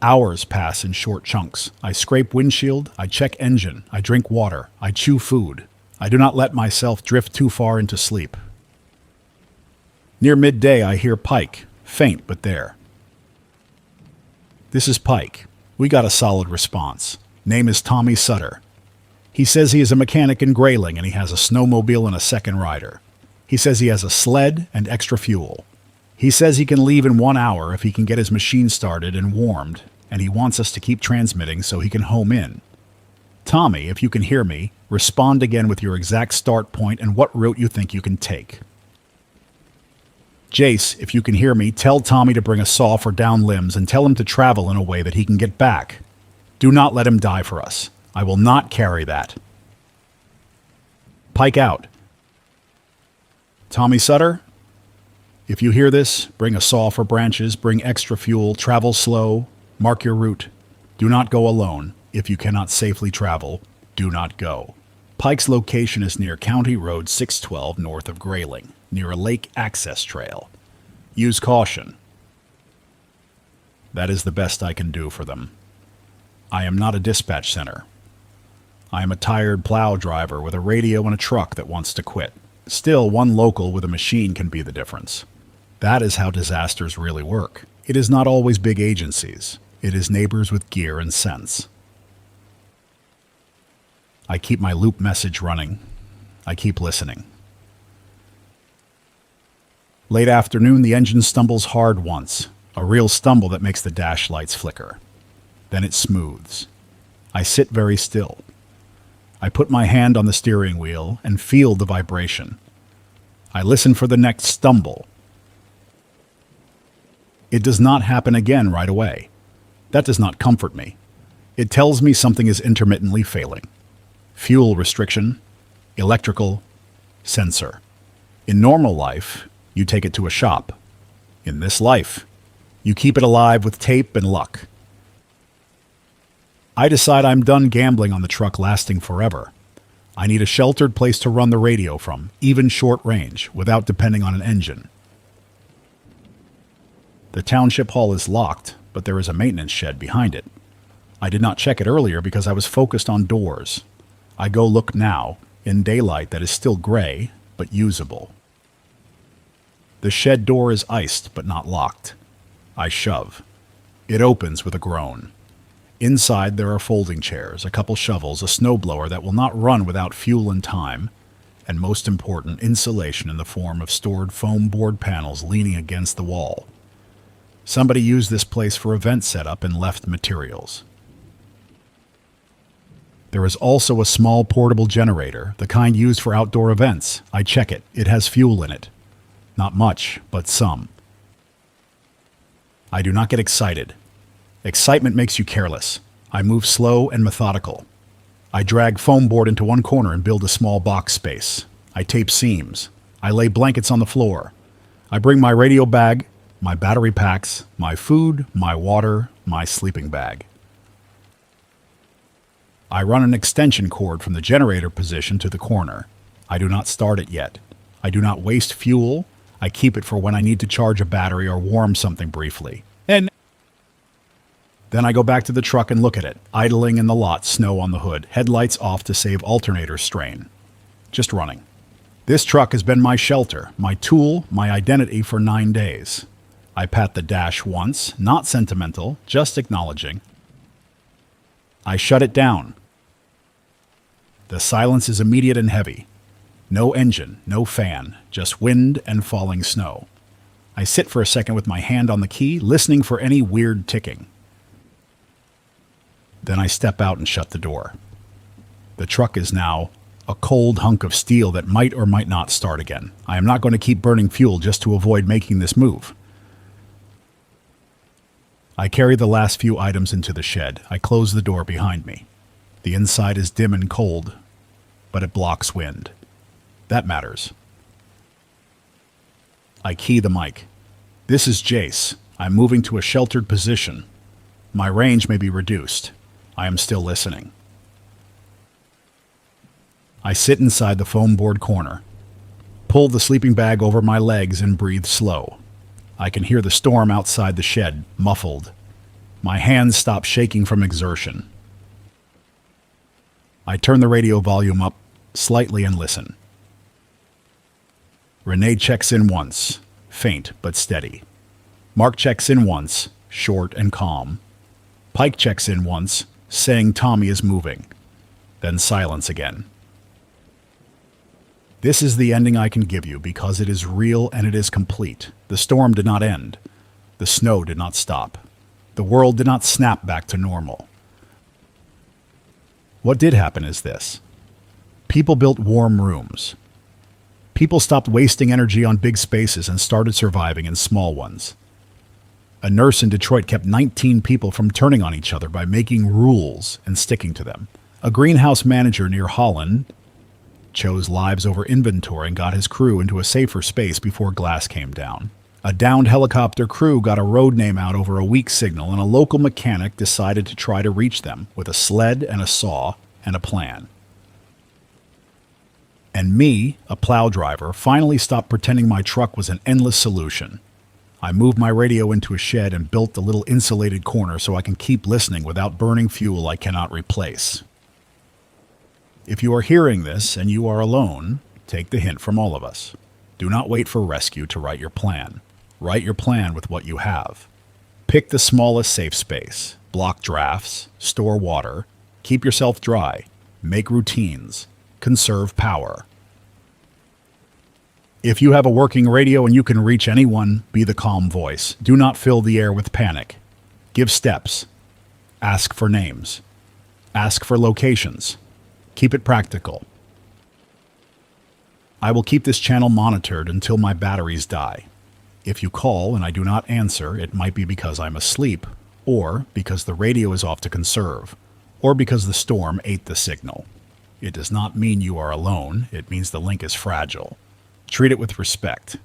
Hours pass in short chunks. I scrape windshield, I check engine, I drink water, I chew food. I do not let myself drift too far into sleep. Near midday, I hear Pike, faint but there. This is Pike. We got a solid response. Name is Tommy Sutter. He says he is a mechanic in Grayling and he has a snowmobile and a second rider. He says he has a sled and extra fuel. He says he can leave in 1 hour if he can get his machine started and warmed, and he wants us to keep transmitting so he can home in. Tommy, if you can hear me, respond again with your exact start point and what route you think you can take. Jace, if you can hear me, tell Tommy to bring a saw for down limbs and tell him to travel in a way that he can get back. Do not let him die for us. I will not carry that. Pike out. Tommy Sutter, if you hear this, bring a saw for branches, bring extra fuel, travel slow, mark your route. Do not go alone. If you cannot safely travel, do not go. Pike's location is near County Road 612 north of Grayling, near a lake access trail. Use caution. That is the best I can do for them. I am not a dispatch center. I am a tired plow driver with a radio and a truck that wants to quit. Still, one local with a machine can be the difference. That is how disasters really work. It is not always big agencies. It is neighbors with gear and sense. I keep my loop message running. I keep listening. Late afternoon, the engine stumbles hard once, a real stumble that makes the dash lights flicker. Then it smooths. I sit very still. I put my hand on the steering wheel and feel the vibration. I listen for the next stumble. It does not happen again right away. That does not comfort me. It tells me something is intermittently failing. Fuel restriction, electrical, sensor. In normal life, you take it to a shop. In this life, you keep it alive with tape and luck. I decide I'm done gambling on the truck lasting forever. I need a sheltered place to run the radio from, even short range, without depending on an engine. The township hall is locked, but there is a maintenance shed behind it. I did not check it earlier because I was focused on doors. I go look now, in daylight that is still gray, but usable. The shed door is iced, but not locked. I shove. It opens with a groan. Inside there are folding chairs, a couple shovels, a snowblower that will not run without fuel and time, and most important, insulation in the form of stored foam board panels leaning against the wall. Somebody used this place for event setup and left materials. There is also a small portable generator, the kind used for outdoor events. I check it. It has fuel in it. Not much, but some. I do not get excited. Excitement makes you careless. I move slow and methodical. I drag foam board into one corner and build a small box space. I tape seams. I lay blankets on the floor. I bring my radio bag, my battery packs, my food, my water, my sleeping bag. I run an extension cord from the generator position to the corner. I do not start it yet. I do not waste fuel. I keep it for when I need to charge a battery or warm something briefly. Then I go back to the truck and look at it, idling in the lot, snow on the hood, headlights off to save alternator strain. Just running. This truck has been my shelter, my tool, my identity for 9 days. I pat the dash once, not sentimental, just acknowledging. I shut it down. The silence is immediate and heavy. No engine, no fan, just wind and falling snow. I sit for a second with my hand on the key, listening for any weird ticking. Then I step out and shut the door. The truck is now a cold hunk of steel that might or might not start again. I am not going to keep burning fuel just to avoid making this move. I carry the last few items into the shed. I close the door behind me. The inside is dim and cold, but it blocks wind. That matters. I key the mic. This is Jace. I'm moving to a sheltered position. My range may be reduced. I am still listening. I sit inside the foam board corner, pull the sleeping bag over my legs and breathe slow. I can hear the storm outside the shed, muffled. My hands stop shaking from exertion. I turn the radio volume up slightly and listen. Renee checks in once, faint but steady. Mark checks in once, short and calm. Pike checks in once, saying Tommy is moving. Then silence again. This is the ending I can give you because it is real and it is complete. The storm did not end. The snow did not stop. The world did not snap back to normal. What did happen is this. People built warm rooms. People stopped wasting energy on big spaces and started surviving in small ones. A nurse in Detroit kept 19 people from turning on each other by making rules and sticking to them. A greenhouse manager near Holland chose lives over inventory and got his crew into a safer space before glass came down. A downed helicopter crew got a road name out over a weak signal, and a local mechanic decided to try to reach them with a sled and a saw and a plan. And me, a plow driver, finally stopped pretending my truck was an endless solution. I moved my radio into a shed and built a little insulated corner so I can keep listening without burning fuel I cannot replace. If you are hearing this and you are alone, take the hint from all of us. Do not wait for rescue to write your plan. Write your plan with what you have. Pick the smallest safe space. Block drafts. Store water. Keep yourself dry. Make routines. Conserve power. If you have a working radio and you can reach anyone, be the calm voice. Do not fill the air with panic. Give steps. Ask for names. Ask for locations. Keep it practical. I will keep this channel monitored until my batteries die. If you call and I do not answer, it might be because I'm asleep, or because the radio is off to conserve, or because the storm ate the signal. It does not mean you are alone. It means the link is fragile. Treat it with respect.